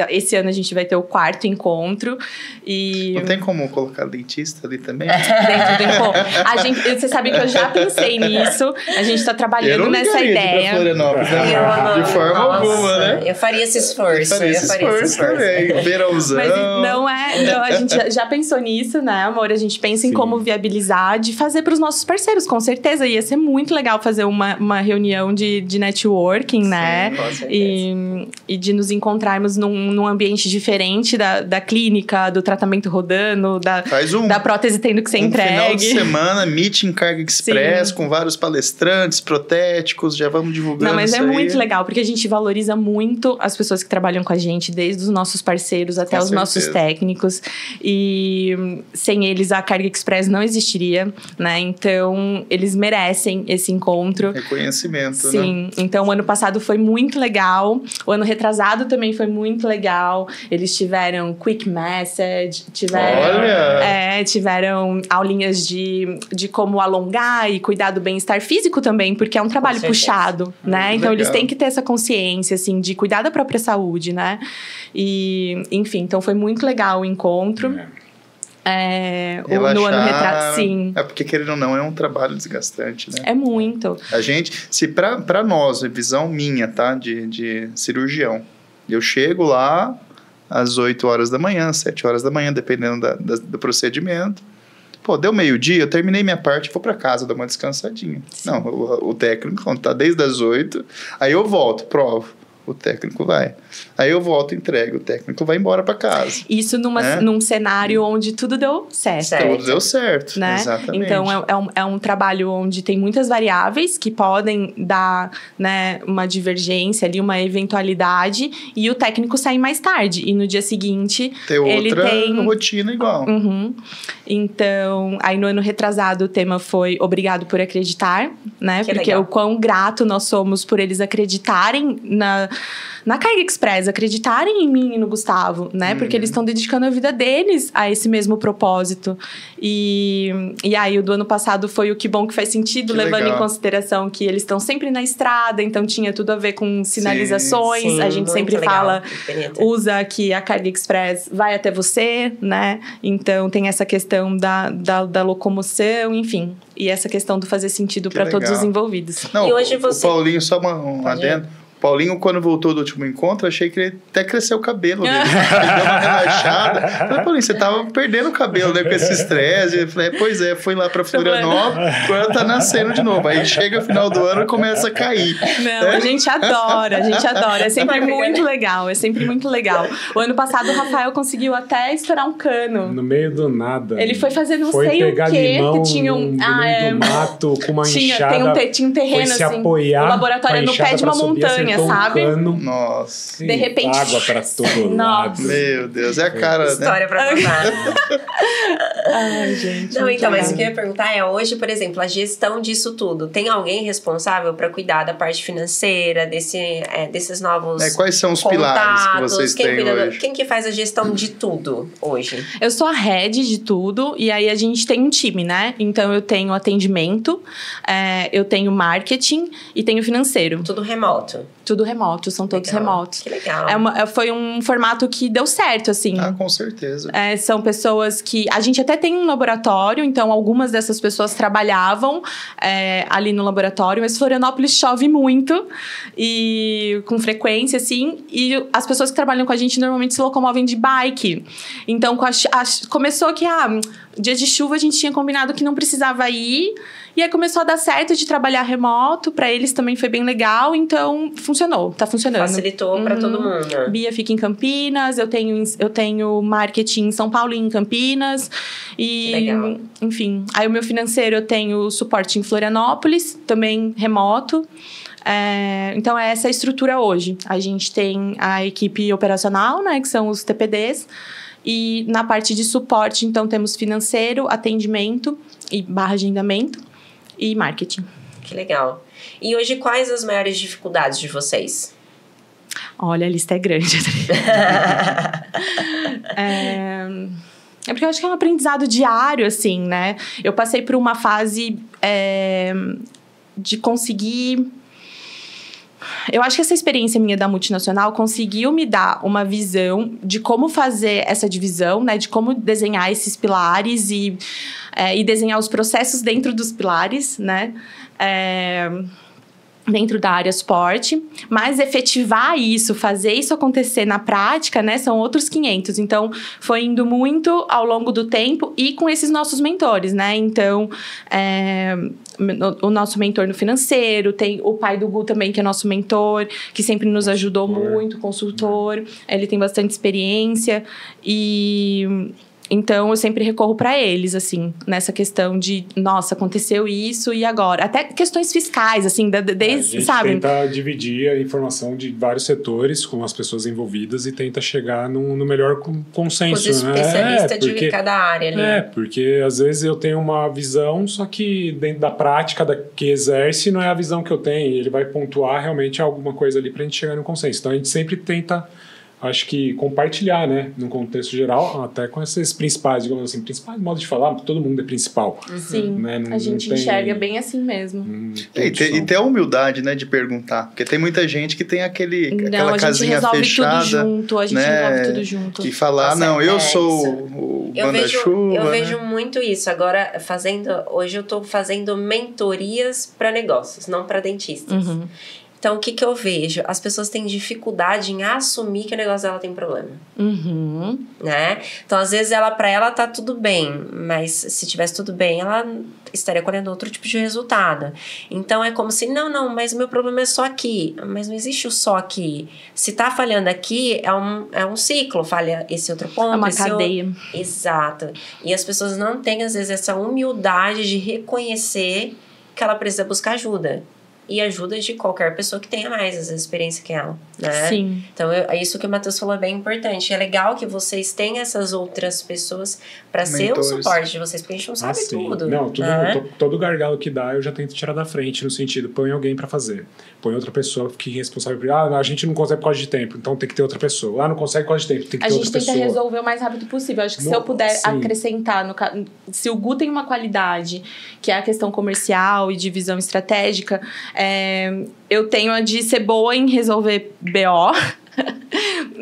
Esse ano a gente vai ter o 4º encontro. E... Não tem como colocar dentista ali também? Dentro do encontro. Você sabe que eu já pensei nisso. A gente está trabalhando nessa ideia. De forma alguma, né? Eu faria esse esforço. Eu faria esse esforço também. Verãozão. Mas não, a gente já pensou nisso, né, amor? A gente pensa em como viabilizar, de fazer para os nossos parceiros, com certeza. Ia ser muito legal fazer uma reunião de networking, né? Com certeza. E de nos encontrarmos num ambiente diferente da clínica, do tratamento rodando, da prótese tendo que ser entregue. Final de semana, meeting Carga Express, com vários palestrantes, protéticos, já vamos divulgando. Não, mas isso é muito legal, porque a gente valoriza muito as pessoas que trabalham com a gente, desde os nossos parceiros até os nossos técnicos. E sem eles, a Carga Express não existiria, né? Então, eles merecem esse encontro. Reconhecimento, Sim. né? Então, o ano passado foi muito legal. O ano retrasado também foi muito legal. Eles tiveram quick message, tiveram aulinhas de como alongar e cuidar do bem-estar físico também, porque é um trabalho puxado, né? Então, eles têm que ter essa consciência, assim, de cuidar da própria saúde, né? E, enfim, então foi muito legal o encontro. No ano retrasado, sim. Porque, querendo ou não, é um trabalho desgastante, né? É muito. A gente, se pra nós, visão minha, tá? De cirurgião, eu chego lá às 8 horas da manhã, 7 horas da manhã, dependendo do procedimento. Pô, deu meio-dia, eu terminei minha parte, vou pra casa, dou uma descansadinha. Sim. Não, o técnico tá desde as 8, aí eu volto, provo. O técnico vai. Aí eu volto e entrego. O técnico vai embora para casa. Isso num cenário onde tudo deu certo. Tudo deu certo, né? Exatamente. Então, é um trabalho onde tem muitas variáveis que podem dar, né, uma divergência ali, uma eventualidade, e o técnico sai mais tarde. E no dia seguinte, ele tem rotina igual. Uhum. Então, aí no ano retrasado, o tema foi Obrigado por Acreditar, né? Que porque legal. O quão grato nós somos por eles acreditarem na Carga Express, acreditarem em mim e no Gustavo, né? Porque eles estão dedicando a vida deles a esse mesmo propósito. E aí, o do ano passado foi o Que Bom Que Faz Sentido, levando em consideração que eles estão sempre na estrada, então tinha tudo a ver com sinalizações. Sim, a gente sempre fala, Bonita. usa que a Carga Express vai até você, né? Então, tem essa questão da locomoção, enfim. E essa questão do fazer sentido para todos os envolvidos. Não, e hoje você... O Paulinho, só um adendo. Paulinho, quando voltou do último encontro, achei que ele até cresceu o cabelo dele. Ele deu uma relaxada. Falei, Paulinho, você tava perdendo o cabelo, né, com esse estresse. Eu falei, pois é, fui lá pra Florianópolis, agora tá nascendo de novo. Aí chega o final do ano e começa a cair. Não, a gente adora. É sempre muito legal, O ano passado, o Rafael conseguiu até estourar um cano. No meio do nada. Ele foi fazer não foi sei o quê, limão que tinha um... no meio do mato, com uma enxada. Tinha um terreno, se assim. apoiar, o laboratório no pé de uma montanha, sabe? Nossa. De repente... Água pra todo lado. Meu Deus, é a cara, História pra contar. Ai, gente. Não, então, mas o que eu ia perguntar é, hoje, por exemplo, a gestão disso tudo, tem alguém responsável para cuidar da parte financeira, desses novos quais são os pilares que vocês têm hoje? Quem que faz a gestão de tudo hoje? Eu sou a head de tudo, e aí a gente tem um time, né? Então, eu tenho atendimento, eu tenho marketing e tenho financeiro. Tudo remoto? Tudo remoto, são todos remotos. Que legal. Foi um formato que deu certo, assim. Ah, com certeza. São pessoas que... A gente até tem um laboratório, então algumas dessas pessoas trabalhavam ali no laboratório, mas Florianópolis chove muito, e com frequência, assim, e as pessoas que trabalham com a gente normalmente se locomovem de bike. Então, começou que, dia de chuva a gente tinha combinado que não precisava ir, e aí começou a dar certo de trabalhar remoto, pra eles também foi bem legal, então tá funcionando. Facilitou pra todo mundo. Bia fica em Campinas, eu tenho marketing em São Paulo e em Campinas, e legal. Enfim. Aí o meu financeiro, eu tenho suporte em Florianópolis, também remoto. Então, é essa a estrutura hoje. A gente tem a equipe operacional, né, que são os TPDs, e na parte de suporte, então, temos financeiro, atendimento e /agendamento e marketing. Que legal. E hoje, quais as maiores dificuldades de vocês? Olha, a lista é grande. É porque eu acho que é um aprendizado diário, assim, né? Eu passei por uma fase de conseguir... Eu acho que essa experiência minha da multinacional conseguiu me dar uma visão de como fazer essa divisão, né? De como desenhar esses pilares e desenhar os processos dentro dos pilares, né? Dentro da área suporte, mas efetivar isso, fazer isso acontecer na prática, né, são outros 500. Então, foi indo muito ao longo do tempo e com esses nossos mentores, né? Então, o nosso mentor no financeiro, tem o pai do Gu também, que é nosso mentor, que sempre nos ajudou muito, consultor. Ele tem bastante experiência e... Então, eu sempre recorro para eles, assim, nessa questão de, nossa, aconteceu isso e agora? Até questões fiscais, assim, desde, sabe? A gente tenta dividir a informação de vários setores com as pessoas envolvidas e tenta chegar no melhor consenso, os especialistas de cada área ali. Porque às vezes eu tenho uma visão, só que dentro da prática que exerce não é a visão que eu tenho. Ele vai pontuar realmente alguma coisa ali pra gente chegar no consenso. Então, a gente sempre tenta... Acho que compartilhar, né, num contexto geral, até com esses principais, digamos assim, principais modos de falar, todo mundo é principal. Sim, né? A gente enxerga bem assim mesmo. E ter a humildade, né, de perguntar, porque tem muita gente que tem aquela casinha fechada. A gente resolve tudo junto. E falar, eu sou o manda-chuva. Eu vejo muito isso. Agora, hoje eu tô fazendo mentorias para negócios, não para dentistas. Uhum. Então, o que eu vejo? As pessoas têm dificuldade em assumir que o negócio dela tem problema. Uhum. Né? Então, às vezes, pra ela tá tudo bem. Mas se tivesse tudo bem, ela estaria colhendo outro tipo de resultado. Então, é como se, mas o meu problema é só aqui. Mas não existe o só aqui. Se tá falhando aqui, é um ciclo. Falha esse outro ponto. É uma cadeia. Exato. E as pessoas não têm, às vezes, essa humildade de reconhecer que ela precisa buscar ajuda. E ajuda de qualquer pessoa que tenha mais essa experiência que ela, né? Sim. Então, isso que o Matheus falou é bem importante. É legal que vocês tenham essas outras pessoas para ser o suporte de vocês, porque a gente não sabe tudo. Não, todo gargalo que dá, eu já tento tirar da frente, no sentido, põe alguém para fazer. Põe outra pessoa que é responsável por... a gente não consegue por causa de tempo, então tem que ter outra pessoa. Não consegue por causa de tempo, tem que ter outra pessoa. A gente tenta resolver o mais rápido possível. Acho que se eu puder acrescentar, se o Gu tem uma qualidade, que é a questão comercial e de visão estratégica... eu tenho a de ser boa em resolver BO.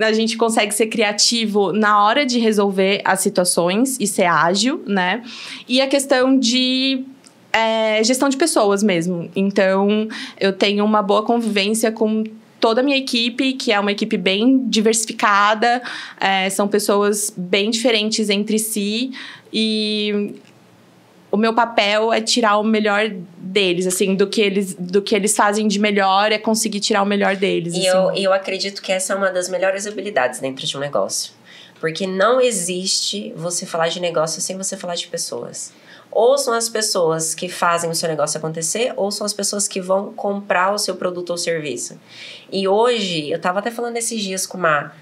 A gente consegue ser criativo na hora de resolver as situações e ser ágil, né? E a questão de gestão de pessoas mesmo. Então, eu tenho uma boa convivência com toda a minha equipe, que é uma equipe bem diversificada, são pessoas bem diferentes entre si, e o meu papel é tirar o melhor deles, assim, do que eles fazem de melhor, é conseguir tirar o melhor deles. E assim. eu acredito que essa é uma das melhores habilidades dentro de um negócio. Porque não existe você falar de negócio sem você falar de pessoas. Ou são as pessoas que fazem o seu negócio acontecer, ou são as pessoas que vão comprar o seu produto ou serviço. E hoje, eu estava até falando esses dias com o Mar,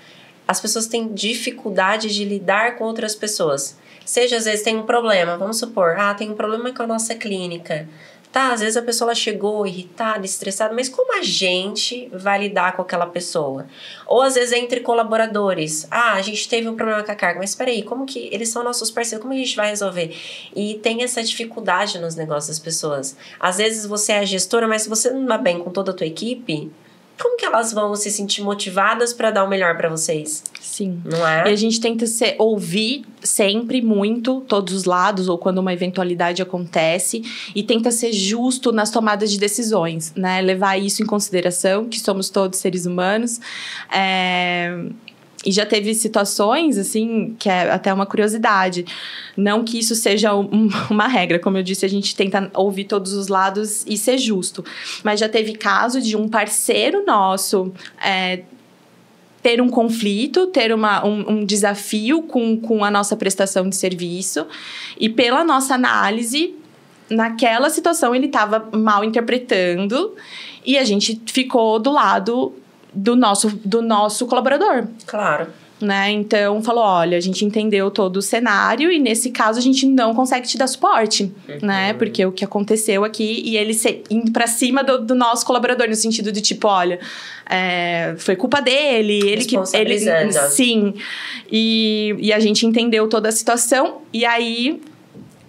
as pessoas têm dificuldade de lidar com outras pessoas. Seja, às vezes, tem um problema, vamos supor, tem um problema com a nossa clínica. Tá, às vezes a pessoa ela chegou irritada, estressada, mas como a gente vai lidar com aquela pessoa? Ou às vezes entre colaboradores. A gente teve um problema com a carga, mas espera aí, como que eles são nossos parceiros, como a gente vai resolver? E tem essa dificuldade nos negócios das pessoas. Às vezes você é a gestora, mas se você não dá bem com toda a tua equipe, como que elas vão se sentir motivadas para dar o melhor para vocês? Sim. Não é? E a gente tenta ouvir sempre muito todos os lados, ou quando uma eventualidade acontece, e tenta ser justo nas tomadas de decisões, né? Levar isso em consideração, que somos todos seres humanos. E já teve situações, assim, que é até uma curiosidade. Não que isso seja uma regra. Como eu disse, a gente tenta ouvir todos os lados e ser justo. Mas já teve caso de um parceiro nosso ter um conflito, ter um desafio com a nossa prestação de serviço. E pela nossa análise, naquela situação ele estava mal interpretando. E a gente ficou do lado do nosso colaborador. Claro. Né? Então, falou, olha, a gente entendeu todo o cenário e nesse caso a gente não consegue te dar suporte, né? Porque o que aconteceu aqui, e ele indo pra cima do nosso colaborador, no sentido de tipo, olha, foi culpa dele, ele sim. E a gente entendeu toda a situação, e aí,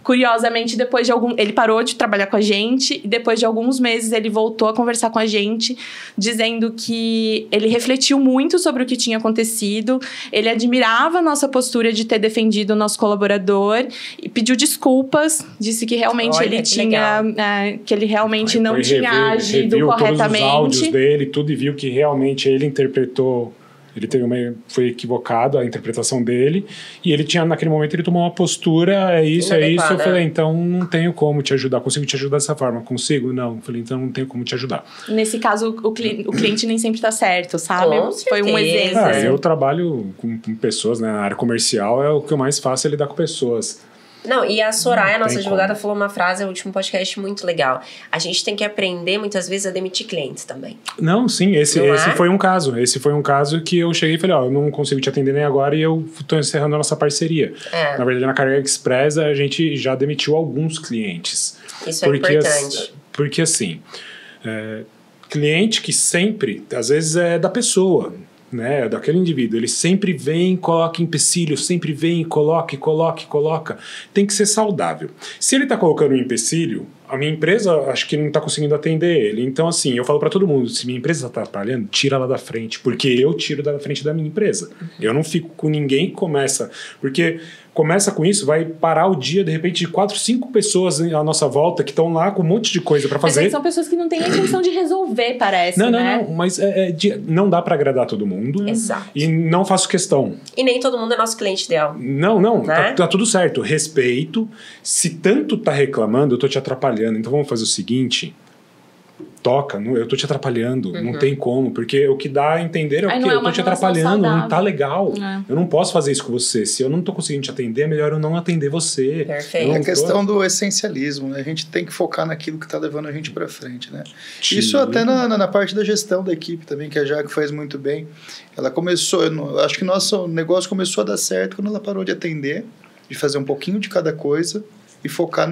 curiosamente, ele parou de trabalhar com a gente, e depois de alguns meses ele voltou a conversar com a gente, dizendo que ele refletiu muito sobre o que tinha acontecido, ele admirava a nossa postura de ter defendido o nosso colaborador, e pediu desculpas, disse que realmente que ele realmente não tinha agido corretamente. Todos os áudios dele, tudo, e viu que realmente ele interpretou. Ele foi equivocado a interpretação dele, e ele tinha, naquele momento, ele tomou uma postura, é isso. Eu falei, então não tenho como te ajudar, consigo te ajudar dessa forma, consigo? Não. Eu falei, então não tenho como te ajudar. Nesse caso, o cliente nem sempre tá certo, sabe? Foi um exemplo. Eu trabalho com pessoas, né, na área comercial, o que eu mais faço é lidar com pessoas. Não, e a Soraya, nossa advogada, falou uma frase no último podcast muito legal. A gente tem que aprender, muitas vezes, a demitir clientes também. Não, sim, esse foi um caso. Esse foi um caso que eu cheguei e falei, eu não consigo te atender nem agora e eu tô encerrando a nossa parceria. Na verdade, na Carga Express, a gente já demitiu alguns clientes. Isso é importante. Porque, assim, cliente que sempre, às vezes, é da pessoa, né, daquele indivíduo, ele sempre vem, coloca empecilho, sempre vem, coloca. Tem que ser saudável. Se ele está colocando um empecilho, a minha empresa acho que não está conseguindo atender ele. Então, assim, eu falo para todo mundo, se minha empresa está atrapalhando, tira ela da frente, porque eu tiro da frente da minha empresa. Eu não fico com ninguém que porque começa com isso, vai parar o dia, de repente, de 4, 5 pessoas à nossa volta que estão lá com um monte de coisa para fazer. Mas são pessoas que não têm a intenção de resolver, parece, não, né? Não, mas não dá para agradar todo mundo. Exato. E não faço questão. E nem todo mundo é nosso cliente ideal. Não, né? tá tudo certo. Respeito. Se tanto tá reclamando, eu tô te atrapalhando. Então vamos fazer o seguinte... eu tô te atrapalhando, não tem como, porque o que dá a entender é o que eu tô te atrapalhando, não tá legal. Eu não posso fazer isso com você. Se eu não tô conseguindo te atender, é melhor eu não atender você. Perfeito. É a questão do essencialismo, né? A gente tem que focar naquilo que tá levando a gente pra frente, né? Isso até na parte da gestão da equipe também, que a Jaque faz muito bem. Ela começou, acho que nosso negócio começou a dar certo quando ela parou de atender, de fazer um pouquinho de cada coisa, e focar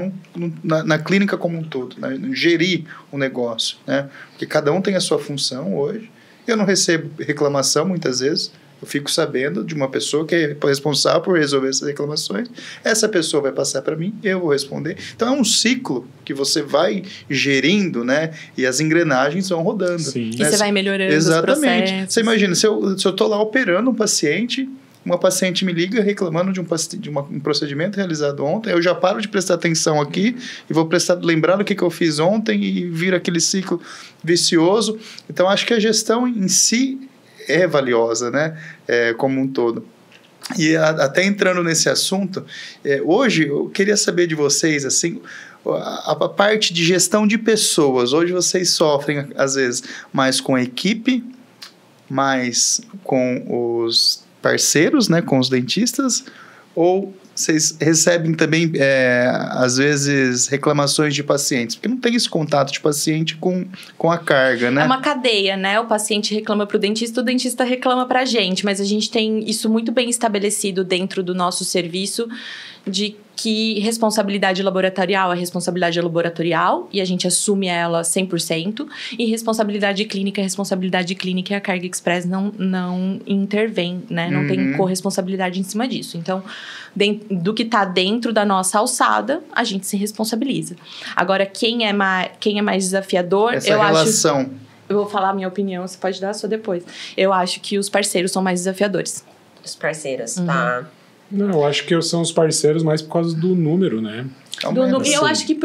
na clínica como um todo, né? Gerir o negócio, né? Porque cada um tem a sua função hoje. Eu não recebo reclamação muitas vezes, eu fico sabendo de uma pessoa que é responsável por resolver essas reclamações. Essa pessoa vai passar para mim, eu vou responder. Então é um ciclo que você vai gerindo, né? E as engrenagens vão rodando. Sim. Né? E você vai melhorando. Exatamente. Os processos. Você imagina, se eu estou lá operando um paciente, uma paciente me liga reclamando de um procedimento realizado ontem, eu já paro de prestar atenção aqui e vou lembrar do que eu fiz ontem e vira aquele ciclo vicioso. Então, acho que a gestão em si é valiosa, né? Como um todo. E até entrando nesse assunto, hoje eu queria saber de vocês, assim, a parte de gestão de pessoas. Hoje vocês sofrem, às vezes, mais com a equipe, mais com os parceiros, né, com os dentistas, ou vocês recebem também, às vezes, reclamações de pacientes? Porque não tem esse contato de paciente com a carga, né? É uma cadeia, né? O paciente reclama para o dentista reclama para a gente. Mas a gente tem isso muito bem estabelecido dentro do nosso serviço, de que responsabilidade laboratorial é responsabilidade laboratorial e a gente assume ela 100%, e responsabilidade clínica e a Carga Express não intervém, né? Não tem corresponsabilidade em cima disso. Então, do que está dentro da nossa alçada, a gente se responsabiliza. Agora, quem é mais desafiador, essa relação. Acho... Eu vou falar a minha opinião, você pode dar a sua depois. Eu acho que os parceiros são mais desafiadores. Os parceiros, tá... Não, eu acho que são os parceiros mais por causa do número, né? E eu acho que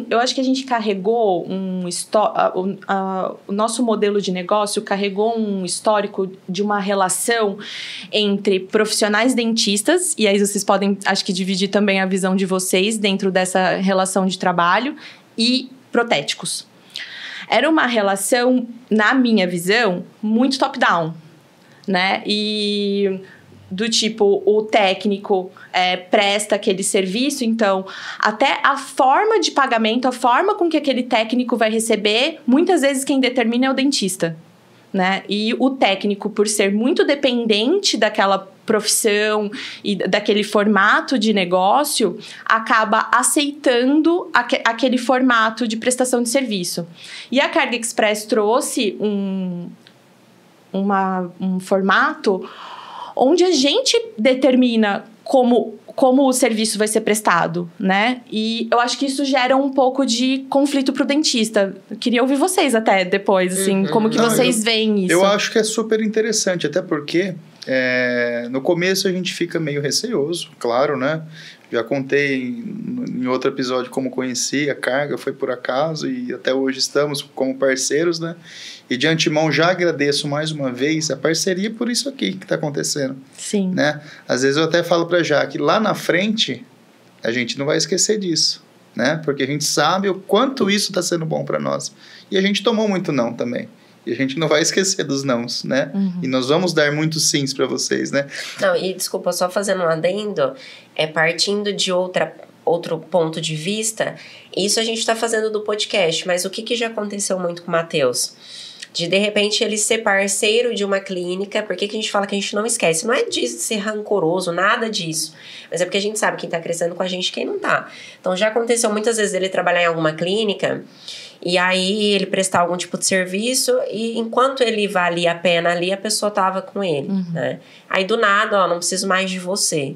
eu acho que a gente carregou o nosso modelo de negócio carregou um histórico de uma relação entre profissionais dentistas, e aí vocês podem, acho que, dividir também a visão de vocês dentro dessa relação de trabalho, e protéticos. Era uma relação, na minha visão, muito top-down, né? E... do tipo, o técnico presta aquele serviço, então, até a forma de pagamento, a forma com que aquele técnico vai receber, muitas vezes quem determina é o dentista, né? E o técnico, por ser muito dependente daquela profissão e daquele formato de negócio, acaba aceitando aquele formato de prestação de serviço. E a Carga Express trouxe um formato onde a gente determina como o serviço vai ser prestado, né? E eu acho que isso gera um pouco de conflito pro dentista. Eu queria ouvir vocês até depois, assim, como que vocês veem isso. Eu acho que é super interessante, até porque no começo a gente fica meio receoso, claro, né? Já contei em outro episódio como conheci a Carga, foi por acaso, e até hoje estamos como parceiros, né? E de antemão já agradeço mais uma vez a parceria por isso aqui que está acontecendo. Sim. Né? Às vezes eu até falo para a Jaque, lá na frente a gente não vai esquecer disso, né? Porque a gente sabe o quanto isso está sendo bom para nós. E a gente tomou muito não também. E a gente não vai esquecer dos nãos, né? E nós vamos dar muitos sims para vocês, né? Não, e desculpa, só fazendo um adendo, partindo de outro ponto de vista, isso a gente está fazendo do podcast, mas o que já aconteceu muito com o Matheus? De repente, ele ser parceiro de uma clínica. Por que a gente fala que a gente não esquece? Não é de ser rancoroso, nada disso. Mas é porque a gente sabe quem tá crescendo com a gente e quem não tá. Então, já aconteceu muitas vezes ele trabalhar em alguma clínica e aí ele prestar algum tipo de serviço e enquanto ele valia a pena ali, a pessoa tava com ele, né? Aí, do nada, não preciso mais de você.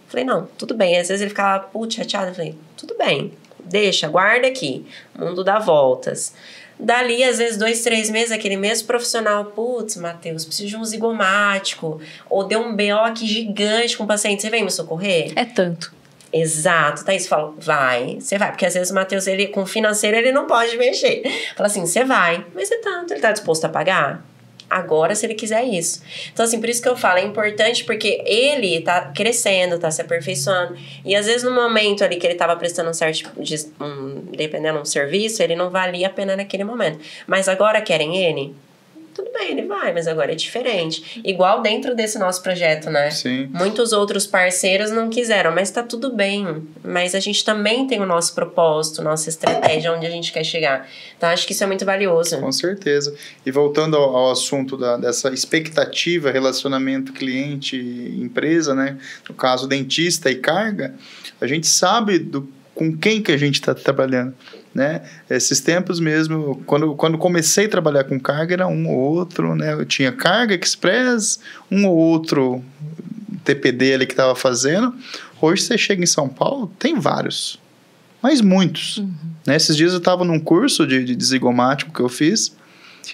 Falei, não, tudo bem. Às vezes ele ficava, putz, chateado. Eu falei, tudo bem, deixa, guarda aqui. O mundo dá voltas. Dali, às vezes, 2, 3 meses, aquele mesmo profissional, putz, Matheus, preciso de um zigomático, ou deu um BO aqui gigante com o paciente, você vem me socorrer? É tanto. Exato, Thaís fala, vai, você vai, porque às vezes o Matheus, com o financeiro, ele não pode mexer. Fala assim, você vai, mas é tanto, ele tá disposto a pagar? Agora, se ele quiser isso. Então, assim, por isso que eu falo, é importante porque ele tá crescendo, tá se aperfeiçoando. E, às vezes, no momento ali que ele tava prestando dependendo de um serviço, ele não valia a pena naquele momento. Mas agora querem ele? Tudo bem, ele vai, mas agora é diferente. Igual dentro desse nosso projeto, né? Sim. Muitos outros parceiros não quiseram, mas tá tudo bem. Mas a gente também tem o nosso propósito, nossa estratégia, onde a gente quer chegar. Então, acho que isso é muito valioso. Com certeza. E voltando ao assunto dessa expectativa, relacionamento cliente-empresa, né? No caso, dentista e carga, a gente sabe com quem que a gente está trabalhando. Né? Esses tempos mesmo, quando comecei a trabalhar com carga, era um ou outro, né? Eu tinha Carga Express, um ou outro TPD ali que estava fazendo. Hoje você chega em São Paulo, tem vários, mas muitos. Né? Esses dias eu estava num curso de zigomático que eu fiz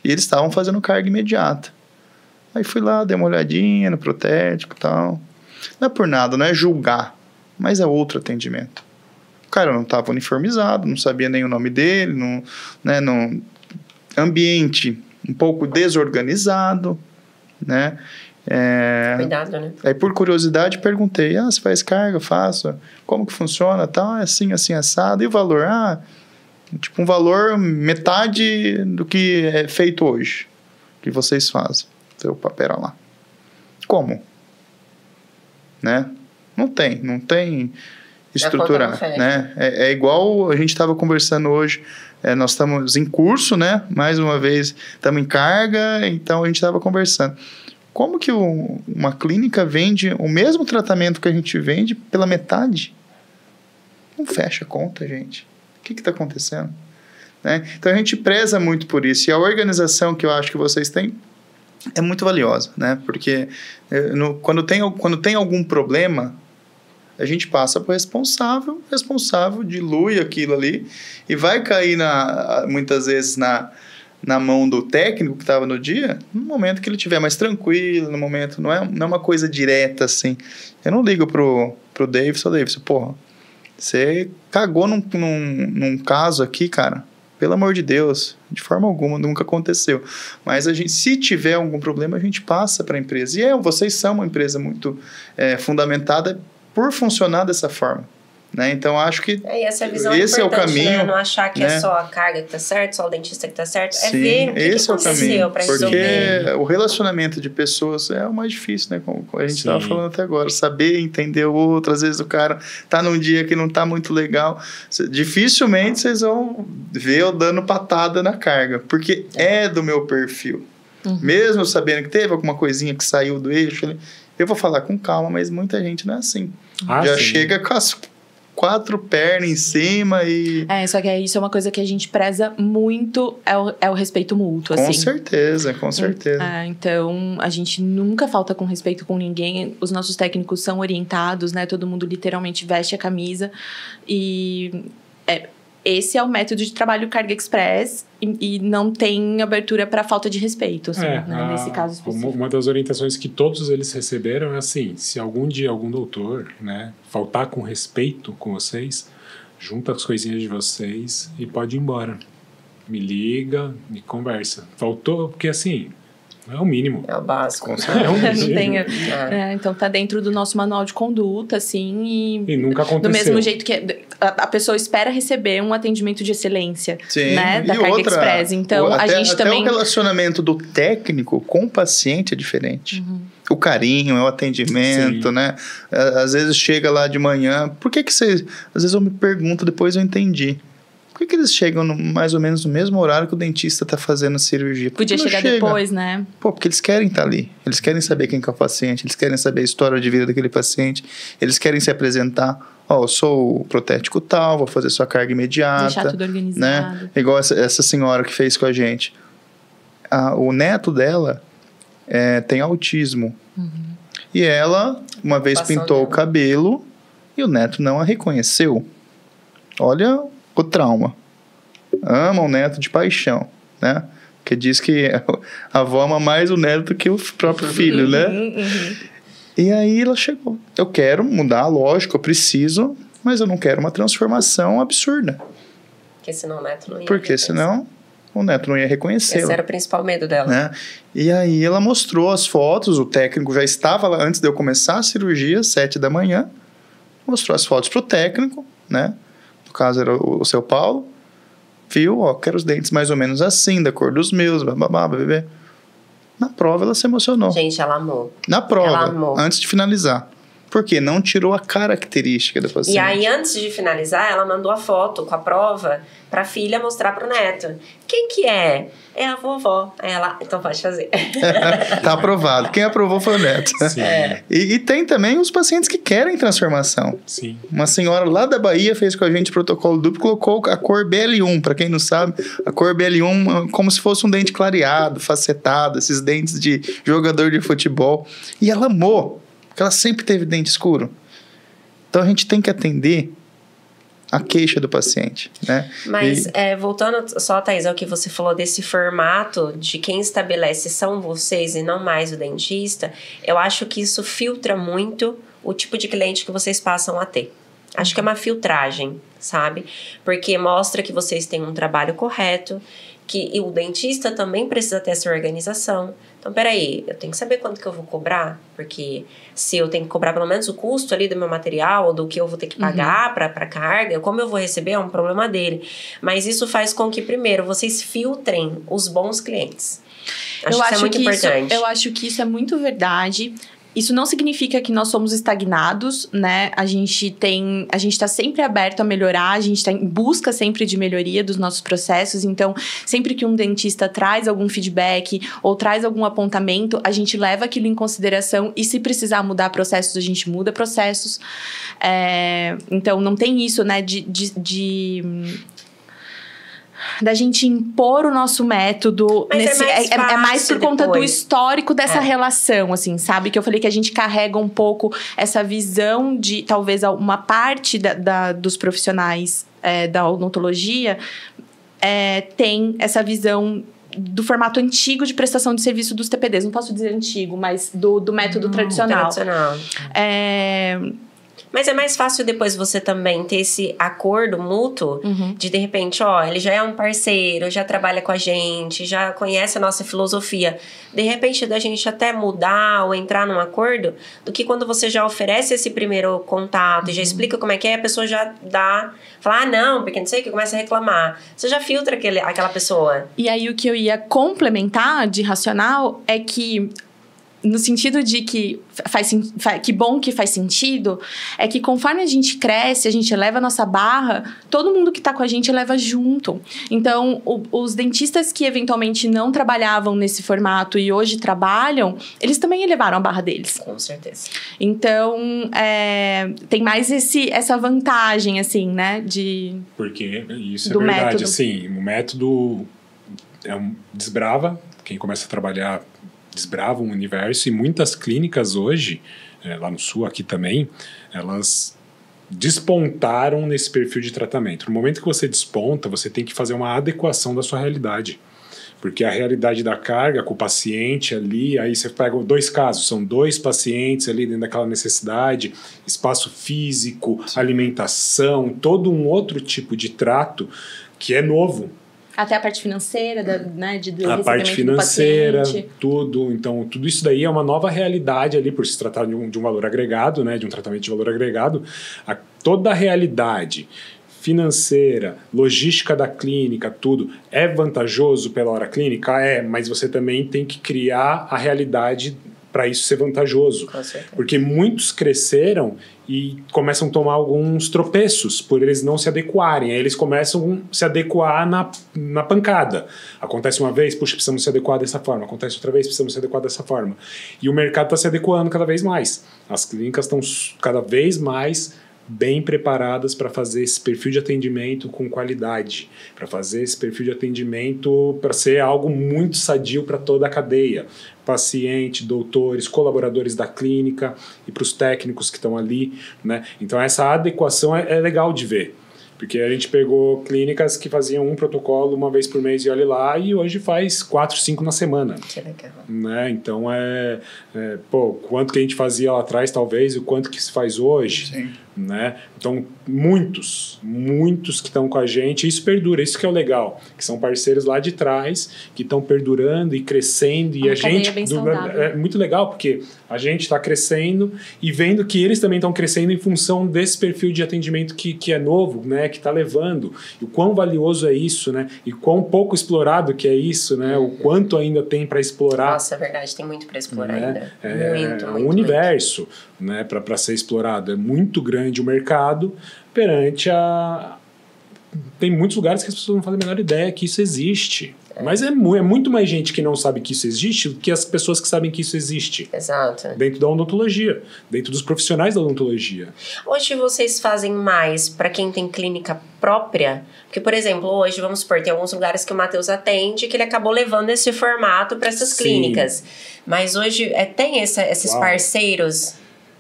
e eles estavam fazendo carga imediata. Aí fui lá, dei uma olhadinha no protético e tal. Não é por nada, não é julgar, mas é outro atendimento. O cara não estava uniformizado, não sabia nem o nome dele, ambiente um pouco desorganizado, né? Cuidado, né? Aí, por curiosidade, perguntei, você faz carga? Faço. Como que funciona? Tal, é assim, assim, assado. E o valor? Tipo, um valor metade do que é feito hoje, que vocês fazem. Então, pera lá. Como? Né? Não tem estruturar, né? É igual a gente estava conversando hoje, nós estamos em curso, né? Mais uma vez, estamos em carga, então a gente estava conversando. Como que uma clínica vende o mesmo tratamento que a gente vende pela metade? Não fecha a conta, gente. O que está acontecendo? Né? Então, a gente preza muito por isso. E a organização que eu acho que vocês têm é muito valiosa, né? Porque quando tem algum problema, a gente passa para o responsável dilui aquilo ali e vai cair, muitas vezes, na mão do técnico que estava no dia, no momento que ele estiver mais tranquilo, no momento, não é uma coisa direta, assim. Eu não ligo pro Davidson, porra, você cagou num caso aqui, cara, pelo amor de Deus, de forma alguma, nunca aconteceu. Mas se tiver algum problema, a gente passa para a empresa. E vocês são uma empresa muito fundamentada por funcionar dessa forma. Né? Então, acho que essa visão esse é o caminho. Né? Não achar que é só a carga que está certo, só o dentista que está certo. Sim, ver o que aconteceu para resolver. Porque o relacionamento de pessoas é o mais difícil, né? Como a gente estava falando até agora. Saber entender o outro. Às vezes o cara está num dia que não está muito legal. Dificilmente vocês vão ver eu dando patada na carga. Porque é do meu perfil. Uhum. Mesmo sabendo que teve alguma coisinha que saiu do eixo, eu vou falar com calma, mas muita gente não é assim. Já chega com as 4 pernas em cima e... só que isso é uma coisa que a gente preza muito, é o respeito mútuo, assim. Com certeza. Então, a gente nunca falta com respeito com ninguém. Os nossos técnicos são orientados, né? Todo mundo literalmente veste a camisa. E esse é o método de trabalho Carga Express e não tem abertura para falta de respeito, assim, nesse caso específico. Uma das orientações que todos eles receberam é assim, se algum dia algum doutor, né, faltar com respeito com vocês, junta as coisinhas de vocês e pode ir embora. Me liga, me conversa. Faltou, porque assim... É o mínimo. É o básico. Então tá dentro do nosso manual de conduta, assim, e nunca aconteceu. Do mesmo jeito que a pessoa espera receber um atendimento de excelência, né, da Carga Express. Então a gente também... Até o relacionammente do técnico com o paciente é diferente. Uhum. O carinho, o atendimento, né? Às vezes chega lá de manhã, por que vocês... Às vezes eu me pergunto, depois eu entendi. Por que eles chegam mais ou menos no mesmo horário que o dentista está fazendo a cirurgia? Podia chegar depois, né? Porque eles querem estar ali. Eles querem saber quem que é o paciente, eles querem saber a história de vida daquele paciente, eles querem se apresentar. Eu sou o protético tal, vou fazer sua carga imediata. Deixar tudo organizado. Né? Igual essa senhora que fez com a gente. O neto dela tem autismo. Uhum. E ela, uma vez pintou o cabelo e o neto não a reconheceu. Olha... o trauma. Ama o neto de paixão, né? Porque diz que a avó ama mais o neto do que o próprio filho, né? E aí ela chegou. Eu quero mudar, lógico, eu preciso, mas eu não quero uma transformação absurda. Porque senão o neto não ia Porque senão o neto não ia reconhecê-la. Esse era o principal medo dela. Né? E aí ela mostrou as fotos, o técnico já estava lá antes de eu começar a cirurgia, 7 da manhã, mostrou as fotos pro técnico, né? No caso era o seu Paulo, viu, quero os dentes mais ou menos assim, da cor dos meus, bebê. Na prova ela se emocionou. Gente, ela amou. Na prova, antes de finalizar. Porque não tirou a característica da paciente. E aí, antes de finalizar, ela mandou a foto com a prova pra filha mostrar pro neto. Quem que é? É a vovó. Aí ela, então pode fazer. Tá aprovado. Quem aprovou foi o neto. Sim. E tem também os pacientes que querem transformação. Sim. Uma senhora lá da Bahia fez com a gente protocolo duplo, colocou a cor BL1. Pra quem não sabe, a cor BL1 como se fosse um dente clareado, facetado, esses dentes de jogador de futebol. E ela amou. Porque ela sempre teve dente escuro. Então a gente tem que atender a queixa do paciente, né? Mas, voltando só, Thaís, ao que você falou desse formato de quem estabelece são vocês e não mais o dentista, eu acho que isso filtra muito o tipo de cliente que vocês passam a ter. Acho que é uma filtragem, sabe? Porque mostra que vocês têm um trabalho correto, que o dentista também precisa ter essa organização. Então, peraí, eu tenho que saber quanto que eu vou cobrar, porque se eu tenho que cobrar pelo menos o custo ali do meu material, ou do que eu vou ter que pagar para carga, como eu vou receber é um problema dele. Mas isso faz com que, primeiro, vocês filtrem os bons clientes. Acho que isso é muito importante. Eu acho que isso é muito verdade. Isso não significa que nós somos estagnados, né? A gente tá sempre aberto a melhorar, a gente tá em busca sempre de melhoria dos nossos processos. Então, sempre que um dentista traz algum feedback ou traz algum apontamento, a gente leva aquilo em consideração e se precisar mudar processos, a gente muda processos. Então, não tem isso, né, da gente impor o nosso método. É mais por conta do histórico dessa relação, assim, sabe? Que eu falei que a gente carrega um pouco essa visão de, talvez, uma parte dos profissionais da odontologia tem essa visão do formato antigo de prestação de serviço dos TPDs. Não posso dizer antigo, mas do método tradicional. Mas é mais fácil depois você também ter esse acordo mútuo de repente, ele já é um parceiro, já trabalha com a gente, já conhece a nossa filosofia. De repente, da gente até mudar ou entrar num acordo, do que quando você já oferece esse primeiro contato e já explica como é que é, a pessoa já fala, não, porque não sei o que, começa a reclamar. Você já filtra aquela pessoa. E aí, o que eu ia complementar de racional é que, no sentido de que que bom que faz sentido, é que conforme a gente cresce, a gente eleva a nossa barra, todo mundo que tá com a gente leva junto. Então, os dentistas que eventualmente não trabalhavam nesse formato e hoje trabalham, eles também elevaram a barra deles. Com certeza. Então, tem mais essa vantagem, assim, né? Porque isso é verdade, método. Assim, o método desbrava, quem começa a trabalhar desbravam o universo, e muitas clínicas hoje, lá no Sul, aqui também, elas despontaram nesse perfil de tratamento. No momento que você desponta, você tem que fazer uma adequação da sua realidade. Porque a realidade da carga com o paciente ali, aí você pega 2 casos, são 2 pacientes ali dentro daquela necessidade, espaço físico, alimentação, todo um outro tipo de trato que é novo. Até a parte financeira, né, a parte financeira, tudo. Então, tudo isso daí é uma nova realidade ali, por se tratar de um valor agregado, né, de um tratamento de valor agregado. Toda a realidade financeira, logística da clínica, tudo, é vantajoso pela hora clínica? Mas você também tem que criar a realidade para isso ser vantajoso. Porque muitos cresceram e começam a tomar alguns tropeços por eles não se adequarem. Aí eles começam a se adequar na pancada. Acontece uma vez, puxa, precisamos se adequar dessa forma. Acontece outra vez, precisamos se adequar dessa forma. E o mercado está se adequando cada vez mais. As clínicas estão cada vez mais bem preparadas para fazer esse perfil de atendimento com qualidade, para fazer esse perfil de atendimento para ser algo muito sadio para toda a cadeia. Paciente, doutores, colaboradores da clínica e para os técnicos que estão ali, né? Então essa adequação é legal de ver, porque a gente pegou clínicas que faziam um protocolo uma vez por mês e olha lá, e hoje faz 4, 5 na semana. Que legal. Né? Então quanto que a gente fazia lá atrás talvez e o quanto que se faz hoje. Sim. Né? Então, muitos que estão com a gente, isso perdura, isso que é o legal, que são parceiros lá de trás, que estão perdurando e crescendo, e a gente é muito legal, porque a gente está crescendo e vendo que eles também estão crescendo em função desse perfil de atendimento que é novo, né? Que está levando, e o quão valioso é isso, né? E quão pouco explorado que é isso, né? O quanto ainda tem para explorar. Nossa, é verdade, tem muito para explorar, né? Ainda. É um universo, né, para ser explorado. É muito grande o mercado perante tem muitos lugares que as pessoas não fazem a menor ideia que isso existe. Mas é muito mais gente que não sabe que isso existe do que as pessoas que sabem que isso existe. Exato. Dentro da odontologia, dentro dos profissionais da odontologia. Hoje vocês fazem mais para quem tem clínica própria? Porque, por exemplo, hoje, vamos supor, tem alguns lugares que o Matheus atende que ele acabou levando esse formato para essas clínicas. Mas hoje tem esses parceiros...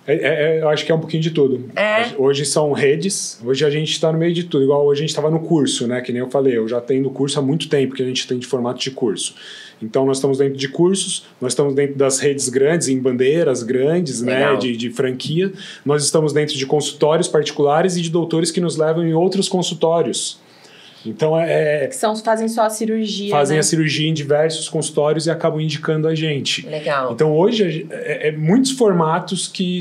Eu acho que é um pouquinho de tudo. Hoje são redes, hoje a gente está no meio de tudo. Igual hoje a gente estava no curso, né? Que nem eu falei, eu já tenho curso há muito tempo que a gente tem de formato de curso. Então, nós estamos dentro de cursos, nós estamos dentro das redes grandes, em bandeiras grandes, né, de franquia. Nós estamos dentro de consultórios particulares e de doutores que nos levam em outros consultórios. Então, fazem só a cirurgia, fazem a cirurgia em diversos consultórios e acabam indicando a gente. Legal. Então, hoje, muitos formatos que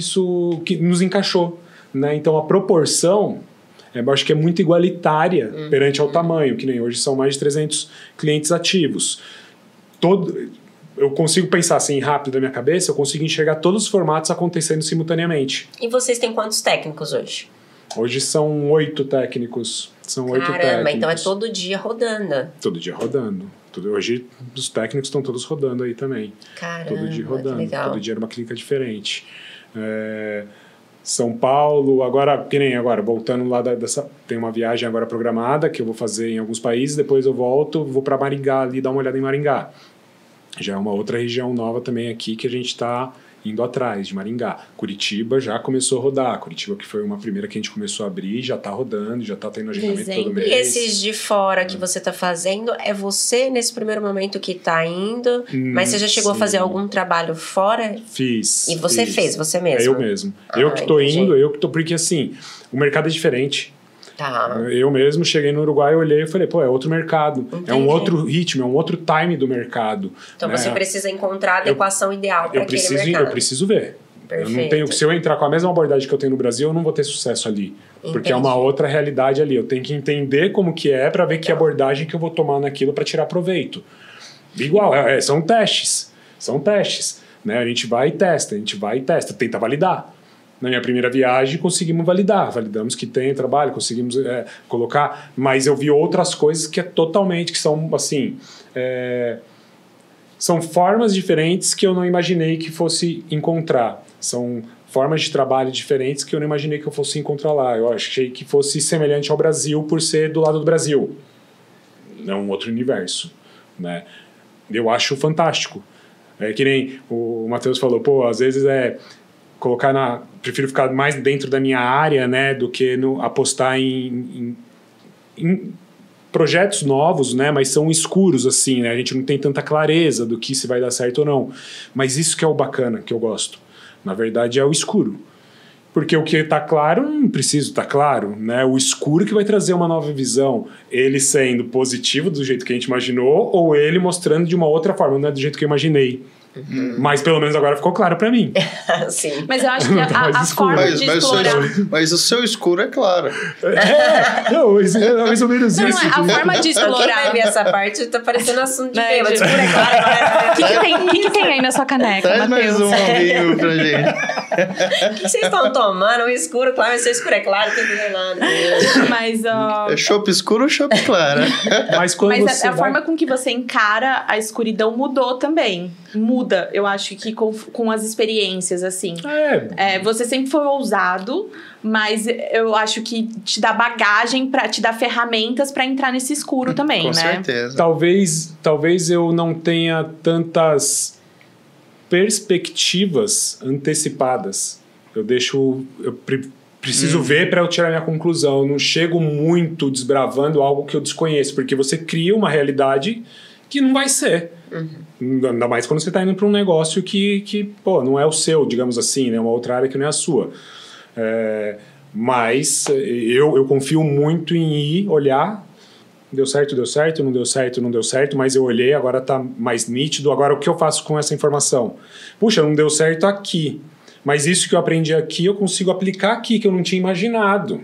nos encaixou, né? Então, a proporção, eu acho que é muito igualitária perante ao tamanho, que nem hoje são mais de 300 clientes ativos. Eu consigo pensar assim rápido na minha cabeça, eu consigo enxergar todos os formatos acontecendo simultaneamente. E vocês têm quantos técnicos hoje? Hoje são 8 técnicos. Caramba, então é todo dia rodando. Todo dia rodando. Hoje os técnicos estão todos rodando aí também. Caramba, todo dia rodando. Legal. Todo dia era uma clínica diferente. São Paulo, agora, que nem agora, voltando lá tem uma viagem agora programada que eu vou fazer em alguns países, depois eu volto, vou para Maringá ali, dar uma olhada em Maringá. Já é uma outra região nova também aqui que a gente está indo atrás, de Maringá. Curitiba já começou a rodar. Curitiba, que foi uma primeira que a gente começou a abrir, já está rodando, já está tendo agendamento todo mês. E esses de fora que você está fazendo, é você nesse primeiro momento que está indo, mas você já chegou a fazer algum trabalho fora? Fiz. E você fez, você mesmo? Eu mesmo. Eu que estou indo, porque assim, o mercado é diferente. Tá. Eu mesmo cheguei no Uruguai, olhei e falei, é outro mercado. Entendi. É um outro ritmo, é um outro time do mercado. Então você precisa encontrar a adequação ideal para aquele mercado. Eu preciso ver. Perfeito. Eu não tenho, se eu entrar com a mesma abordagem que eu tenho no Brasil, eu não vou ter sucesso ali. Entendi. Porque é uma outra realidade ali. Eu tenho que entender como que é para ver que abordagem que eu vou tomar naquilo para tirar proveito. Igual, são testes. São testes. Né? A gente vai e testa, tenta validar. Na minha primeira viagem, conseguimos validamos que tem trabalho, conseguimos colocar, mas eu vi outras coisas que que são assim, são formas diferentes que eu não imaginei que fosse encontrar, são formas de trabalho diferentes que eu não imaginei que eu fosse encontrar lá. Eu achei que fosse semelhante ao Brasil por ser do lado do Brasil, não um outro universo, né? Eu acho fantástico. Que nem o Matheus falou, às vezes prefiro ficar mais dentro da minha área, né, do que apostar em projetos novos, né, mas são escuros, assim, né, a gente não tem tanta clareza do que se vai dar certo ou não. Mas isso que é o bacana, que eu gosto. Na verdade, é o escuro. Porque o que está claro, não precisa estar claro, né, o escuro que vai trazer uma nova visão, ele sendo positivo do jeito que a gente imaginou, ou ele mostrando de uma outra forma, não é do jeito que eu imaginei. Mas pelo menos agora ficou claro pra mim. Sim. Mas eu acho que a forma de explorar... Mas o seu escuro é claro. É mais ou menos isso. A forma de explorar... Quem vai ver essa parte tá parecendo assunto de bêbado. Escuro é claro. O que tem aí na sua caneca, Traz Matheus? mais um vinho pra gente. O que vocês estão tomando? Um escuro, claro. Seu escuro é claro, tem que ver lá. Mas... É chopp escuro ou chopp claro? Mas a forma com que você encara a escuridão mudou também. Muda, eu acho que com as experiências, assim. Você sempre foi ousado, mas eu acho que te dá bagagem, te dá ferramentas para entrar nesse escuro também, com né? Com certeza. Talvez eu não tenha tantas perspectivas antecipadas. Eu preciso ver para eu tirar minha conclusão. Eu não chego muito desbravando algo que eu desconheço, porque você cria uma realidade que não vai ser. Ainda mais quando você está indo para um negócio que não é o seu, digamos assim, né? Uma outra área que não é a sua. Mas eu confio muito em ir, olhar, deu certo, não deu certo, mas eu olhei, agora está mais nítido, agora o que eu faço com essa informação? Puxa, não deu certo aqui, mas isso que eu aprendi aqui eu consigo aplicar aqui, que eu não tinha imaginado.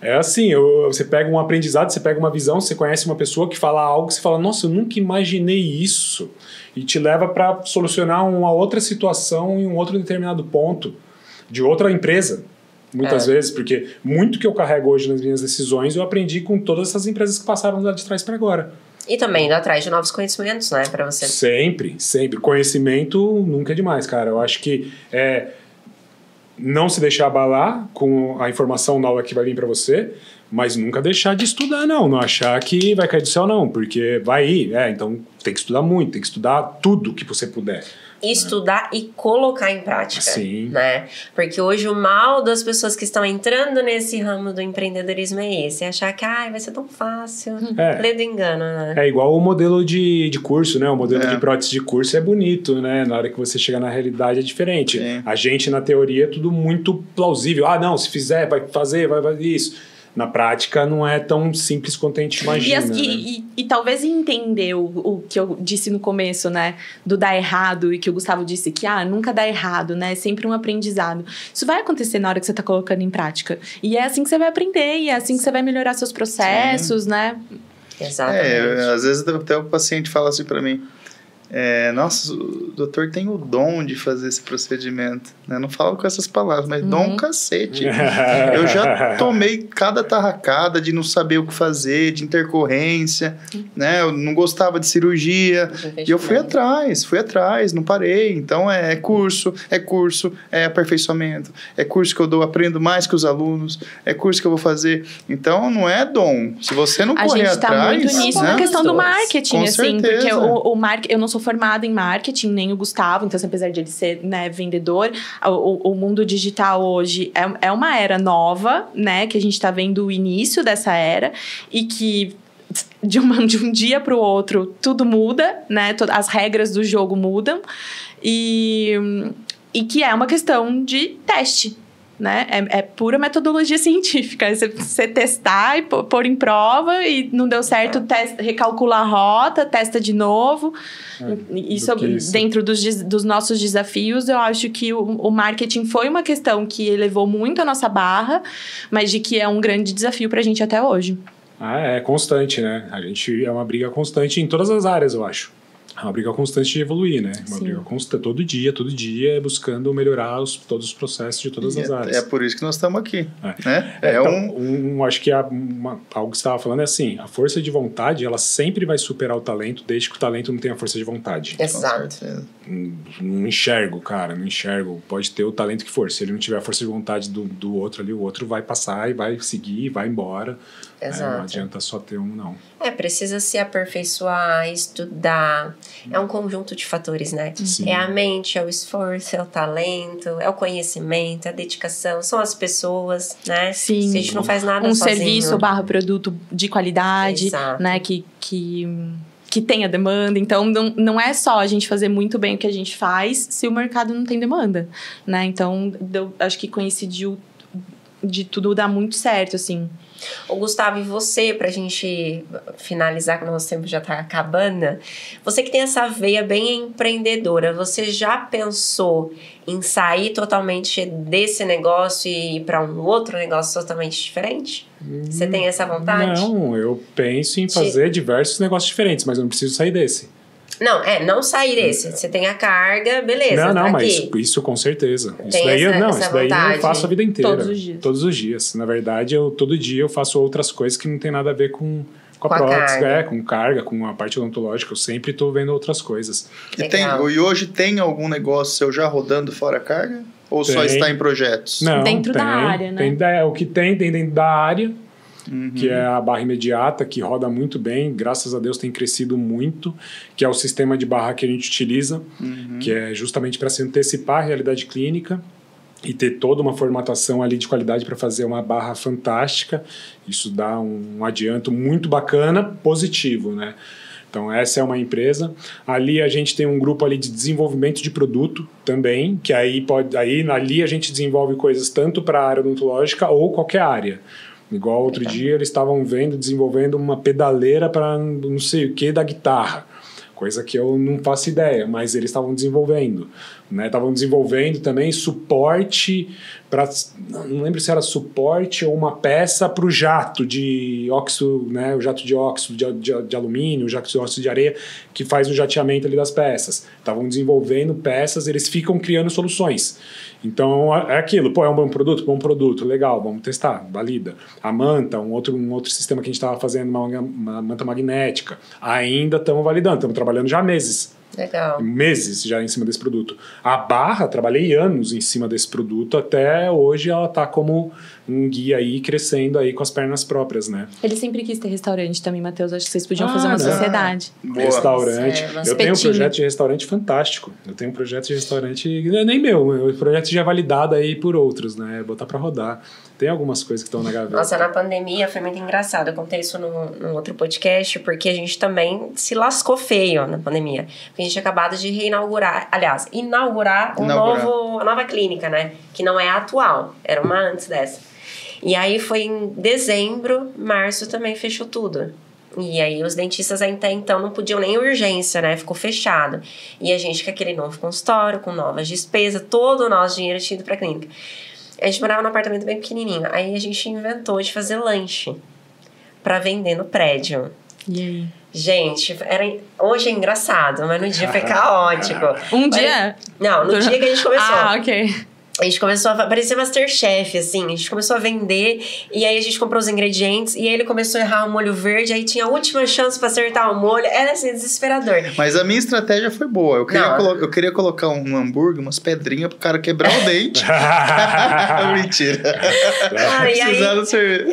É assim, você pega um aprendizado, você pega uma visão, você conhece uma pessoa que fala algo, você fala, nossa, eu nunca imaginei isso. E te leva para solucionar uma outra situação em um outro determinado ponto, de outra empresa, muitas vezes, porque muito que eu carrego hoje nas minhas decisões, eu aprendi com todas essas empresas que passaram lá de trás para agora. E também indo atrás de novos conhecimentos, né, para você. Sempre. Conhecimento nunca é demais, cara. Eu acho que não se deixar abalar com a informação nova que vai vir para você, Mas nunca deixar de estudar, não achar que vai cair do céu, não, porque vai ir, então tem que estudar muito, tem que estudar tudo que você puder. Estudar e colocar em prática. Sim. Né? Porque hoje o mal das pessoas que estão entrando nesse ramo do empreendedorismo é esse. É achar que vai ser tão fácil. Lê do engano, né? É igual o modelo de curso, né? O modelo de prótese de curso é bonito, né? Na hora que você chega na realidade é diferente. Sim. A gente, na teoria, é tudo muito plausível. Não, se fizer, vai fazer isso. Na prática, não é tão simples quanto a gente imagina. E talvez entender o que eu disse no começo, né? Do dar errado, e que o Gustavo disse que nunca dá errado, né? É sempre um aprendizado. Isso vai acontecer na hora que você tá colocando em prática. E é assim que você vai aprender, e é assim que você vai melhorar seus processos, né? Exatamente. Às vezes até o paciente fala assim pra mim, nossa, o doutor tem o dom de fazer esse procedimento, né? Não falo com essas palavras, mas dom cacete. Eu já tomei cada tarracada de não saber o que fazer, de intercorrência, né? Eu não gostava de cirurgia, e eu fui atrás, não parei. Então é curso, é aperfeiçoamento, é curso que eu aprendo mais que os alunos, é curso que eu vou fazer. Então não é dom. Se você não correr atrás... A gente tá muito nisso, na questão do marketing, com assim, certeza. porque o marketing, eu não sou formada em marketing, nem o Gustavo, então apesar de ele ser, né, vendedor, o mundo digital hoje é uma era nova, né, que a gente tá vendo o início dessa era, e que de um dia para o outro tudo muda, né, as regras do jogo mudam, e que é uma questão de teste, né? É pura metodologia científica. Você testar e pôr em prova, e não deu certo, recalcula a rota, testa de novo. Isso. Dentro dos nossos desafios, eu acho que o marketing foi uma questão que elevou muito a nossa barra, mas de que é um grande desafio pra gente até hoje. É constante, né? A gente é uma briga constante em todas as áreas, eu acho. É uma briga constante de evoluir, né? Uma briga constante, todo dia, buscando melhorar todos os processos de todas as áreas. É por isso que nós estamos aqui, né? Acho que algo que você estava falando é assim, a força de vontade, ela sempre vai superar o talento, desde que o talento não tenha força de vontade. Exato. Não enxergo, cara, não enxergo. Pode ter o talento que for, se ele não tiver a força de vontade do outro ali, o outro vai passar e vai seguir, vai embora. Exato. Não adianta só ter um, não. Precisa se aperfeiçoar, estudar. É um conjunto de fatores, né? Sim. É a mente, é o esforço, é o talento, é o conhecimento, é a dedicação, são as pessoas, né? Sim. Se a gente não faz nada sozinho. Serviço / produto de qualidade, exato, né? Que tenha demanda. Então, não é só a gente fazer muito bem o que a gente faz se o mercado não tem demanda, né? Então, acho que coincidiu de tudo dar muito certo, assim. Ô, Gustavo, e você, pra gente finalizar, que o nosso tempo já tá acabando, você que tem essa veia bem empreendedora, você já pensou em sair totalmente desse negócio e ir pra um outro negócio totalmente diferente? Você tem essa vontade? Não, eu penso em fazer diversos negócios diferentes, mas eu não preciso sair desse. Não sair desse. Você tem a carga, beleza. Não, tá mas aqui. Isso com certeza. Tem isso daí, essa vontade. eu faço a vida inteira. Todos os dias. Na verdade, todo dia eu faço outras coisas que não tem nada a ver com a prótese, com carga, com a parte odontológica. Eu sempre estou vendo outras coisas. E hoje tem algum negócio seu já rodando fora a carga? Ou só está em projetos? Não, dentro da área, né? O que tem dentro da área. Que é a barra imediata, que roda muito bem, graças a Deus tem crescido muito, que é o sistema de barra que a gente utiliza, que é justamente para se antecipar a realidade clínica e ter toda uma formatação ali de qualidade para fazer uma barra fantástica. Isso dá um adianto muito bacana, positivo, né? Então, essa é uma empresa. Ali a gente tem um grupo ali de desenvolvimento de produto também, que ali a gente desenvolve coisas tanto para a área odontológica ou qualquer área. Igual outro dia eles estavam desenvolvendo uma pedaleira para não sei o que da guitarra. Coisa que eu não faço ideia, mas eles estavam desenvolvendo. Estavam desenvolvendo também suporte para... Não lembro se era suporte ou uma peça para o jato de óxido, né? O jato de óxido de alumínio, o jato de óxido de areia, que faz o jateamento ali das peças. Estavam desenvolvendo peças, eles ficam criando soluções. Então, é aquilo. É um bom produto, legal, vamos testar, valida. A manta, um outro sistema que a gente estava fazendo, uma manta magnética. Ainda estamos validando, estamos trabalhando já há meses Legal. Meses já em cima desse produto. A barra, trabalhei anos em cima desse produto, até hoje ela tá como um guia aí, crescendo aí com as pernas próprias, né? Ele sempre quis ter restaurante também, Matheus. Acho que vocês podiam fazer uma sociedade. Restaurante. Eu tenho um projeto de restaurante fantástico. Eu tenho um projeto de restaurante, não é nem meu, o projeto já é validado aí por outros, né? Botar pra rodar. Tem algumas coisas que estão na gaveta. Nossa, na pandemia foi muito engraçado. Eu contei isso num outro podcast, porque a gente também se lascou feio na pandemia. Porque a gente tinha acabado de inaugurar a nova clínica, né? Que não é a atual, era uma antes dessa. E aí foi em dezembro, março também fechou tudo. E aí os dentistas até então não podiam nem urgência, né? Ficou fechado. E a gente com aquele novo consultório, com novas despesas, todo o nosso dinheiro tinha ido pra clínica. A gente morava num apartamento bem pequenininho. Aí a gente inventou de fazer lanche pra vender no prédio. E aí? Gente, hoje é engraçado, mas no dia foi caótico. Dia? Não, no dia que a gente começou. Ah, ok. A gente começou a parecer Masterchef, assim. A gente começou a vender, e aí a gente comprou os ingredientes, e aí ele começou a errar o molho verde, aí tinha a última chance pra acertar o molho. Era assim, desesperador. Mas a minha estratégia foi boa. Eu queria colocar um hambúrguer, umas pedrinhas pro cara quebrar o dente. Mentira. E aí,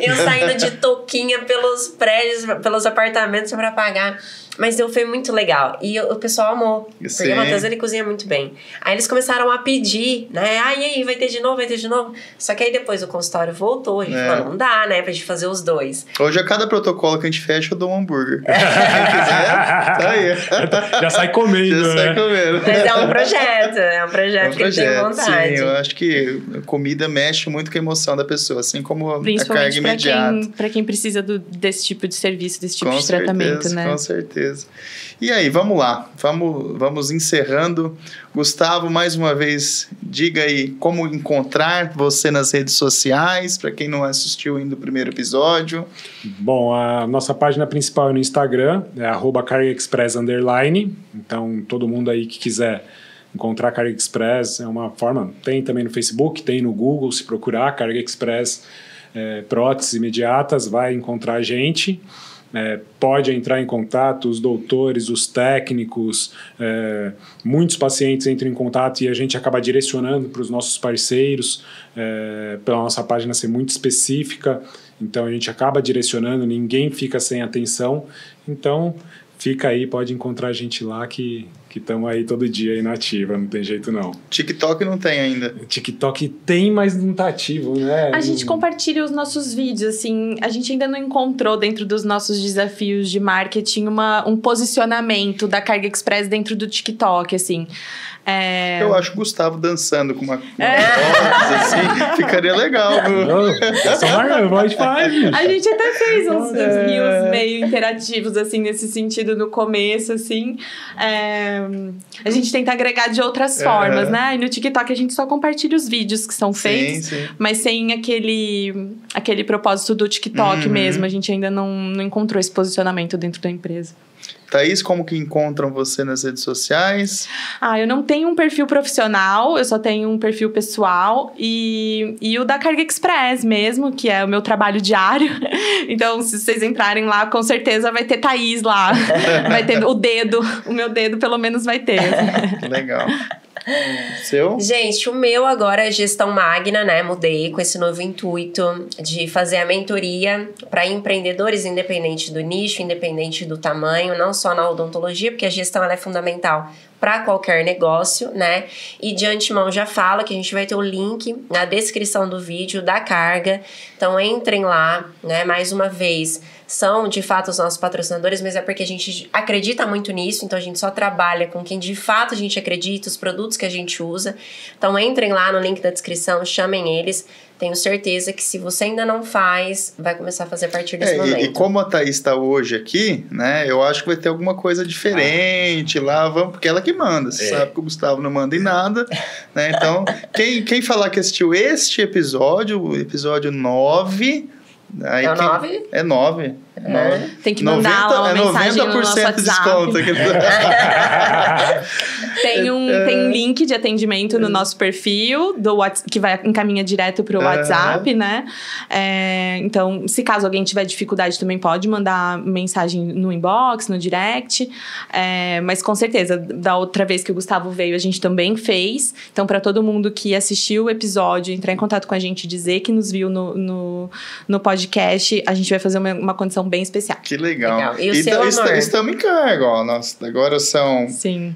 eu saindo de touquinha pelos prédios, pelos apartamentos pra pagar. Mas foi muito legal. E o pessoal amou. Sim. Porque o Matheus, ele cozinha muito bem. Aí eles começaram a pedir, né? E aí, vai ter de novo? Só que aí depois o consultório voltou. A gente falou, não dá, né? Pra gente fazer os dois. Hoje, a cada protocolo que a gente fecha, eu dou um hambúrguer. Quem quiser, tá aí. Já sai comendo, Já sai comendo. Mas é um projeto que ele tem vontade. Sim, eu acho que a comida mexe muito com a emoção da pessoa, assim como a carga imediata. Pra quem precisa desse tipo de serviço, desse tipo de tratamento, né? Com certeza. E aí, vamos lá. Vamos encerrando. Gustavo, mais uma vez, diga aí como encontrar você nas redes sociais, para quem não assistiu ainda o primeiro episódio. Bom, a nossa página principal é no Instagram, é @cargaexpress_. Então, todo mundo aí que quiser encontrar Carga Express é uma forma. Tem também no Facebook, tem no Google, se procurar Carga Express próteses imediatas, vai encontrar a gente. Pode entrar em contato, os doutores, os técnicos, muitos pacientes entram em contato e a gente acaba direcionando para os nossos parceiros, pela nossa página ser muito específica, então a gente acaba direcionando, ninguém fica sem atenção, então fica aí, pode encontrar a gente lá que estamos aí todo dia aí na ativa, não tem jeito não. TikTok não tem ainda. TikTok tem, mas não tá ativo, né? A gente compartilha os nossos vídeos, assim, a gente ainda não encontrou dentro dos nossos desafios de marketing um posicionamento da Carga Express dentro do TikTok, assim. Eu acho o Gustavo dançando com uma prótese, assim, ficaria legal. A gente até fez uns reels meio interativos, assim, nesse sentido, no começo, assim. A gente tenta agregar de outras formas, né? E no TikTok a gente só compartilha os vídeos que são feitos, sim. Mas sem aquele propósito do TikTok mesmo. A gente ainda não encontrou esse posicionamento dentro da empresa. Thaís, como que encontram você nas redes sociais? Eu não tenho um perfil profissional, eu só tenho um perfil pessoal e o da Carga Express mesmo, que é o meu trabalho diário. Então, se vocês entrarem lá, com certeza vai ter Thaís lá. Vai ter o meu dedo pelo menos vai ter. Legal. Seu? Gente, o meu agora é Gestão Magna, né? Mudei com esse novo intuito de fazer a mentoria para empreendedores, independente do nicho, independente do tamanho, não só na odontologia, porque a gestão ela é fundamental para qualquer negócio, né? E de antemão já falo que a gente vai ter o link na descrição do vídeo da Carga. Então entrem lá, né? Mais uma vez, são de fato os nossos patrocinadores, mas é porque a gente acredita muito nisso, então a gente só trabalha com quem de fato a gente acredita, os produtos que a gente usa. Então entrem lá no link da descrição, chamem eles. Tenho certeza que se você ainda não faz, vai começar a fazer a partir desse momento. E como a Thaís está hoje aqui, né? Eu acho que vai ter alguma coisa diferente lá, porque ela que manda. Você sabe que o Gustavo não manda em nada, né? Então, quem falar que assistiu este episódio, o episódio 9... Aí é o 9? É 9. Tem que mandar 90, lá uma mensagem no nosso WhatsApp. De desconto. Tem um link de atendimento no nosso perfil, que encaminha direto pro WhatsApp, né? Então, se caso alguém tiver dificuldade, também pode mandar mensagem no inbox, no direct. Mas com certeza, da outra vez que o Gustavo veio, a gente também fez. Então, para todo mundo que assistiu o episódio, entrar em contato com a gente, dizer que nos viu no podcast, a gente vai fazer uma condição bem especial. Que legal. E o seu amor? Estamos em cargo, ó. Agora são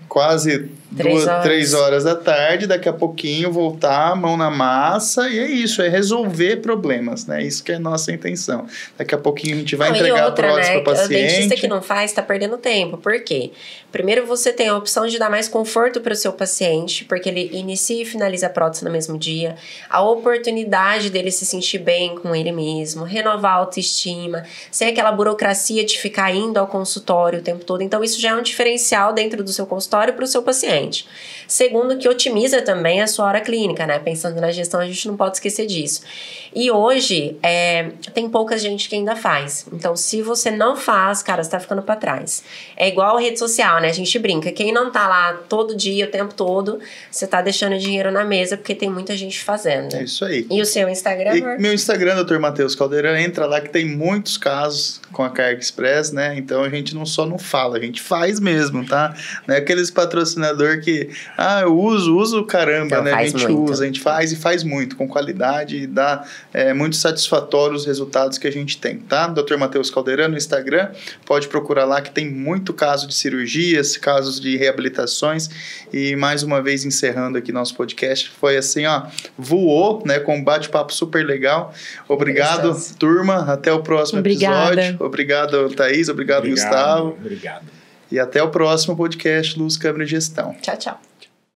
quase 3 horas da tarde, daqui a pouquinho voltar, mão na massa, e é isso, é resolver problemas, né? Isso que é a nossa intenção. Daqui a pouquinho a gente vai entregar a prótese para o paciente. O dentista que não faz está perdendo tempo. Por quê? Primeiro, você tem a opção de dar mais conforto para o seu paciente, porque ele inicia e finaliza a prótese no mesmo dia. A oportunidade dele se sentir bem com ele mesmo, renovar a autoestima, sem aquela burocracia de ficar indo ao consultório o tempo todo. Então, isso já é um diferencial dentro do seu consultório para o seu paciente. Segundo, que otimiza também a sua hora clínica, né? Pensando na gestão, a gente não pode esquecer disso. E hoje, tem pouca gente que ainda faz. Então, se você não faz, cara, você tá ficando pra trás. É igual a rede social, né? A gente brinca. Quem não tá lá todo dia, o tempo todo, você tá deixando dinheiro na mesa, porque tem muita gente fazendo. É isso aí. E o seu Instagram? Meu Instagram, Dr. Matheus Caldeira, entra lá que tem muitos casos com a Carga Express, né? Então, a gente não fala, a gente faz mesmo, tá? Não é aqueles patrocinador que, eu uso caramba, né? A gente usa, a gente faz e faz muito, com qualidade, e dá muito satisfatório os resultados que a gente tem, tá? Dr. Matheus Caldeira no Instagram, pode procurar lá que tem muito caso de cirurgias, casos de reabilitações, e mais uma vez encerrando aqui nosso podcast, foi assim, voou, né? Com um bate-papo super legal. Obrigado, turma, até o próximo episódio. Obrigado, Thaís, obrigado, Gustavo. Obrigado. E até o próximo podcast Luz, Câmera e Gestão. Tchau, tchau.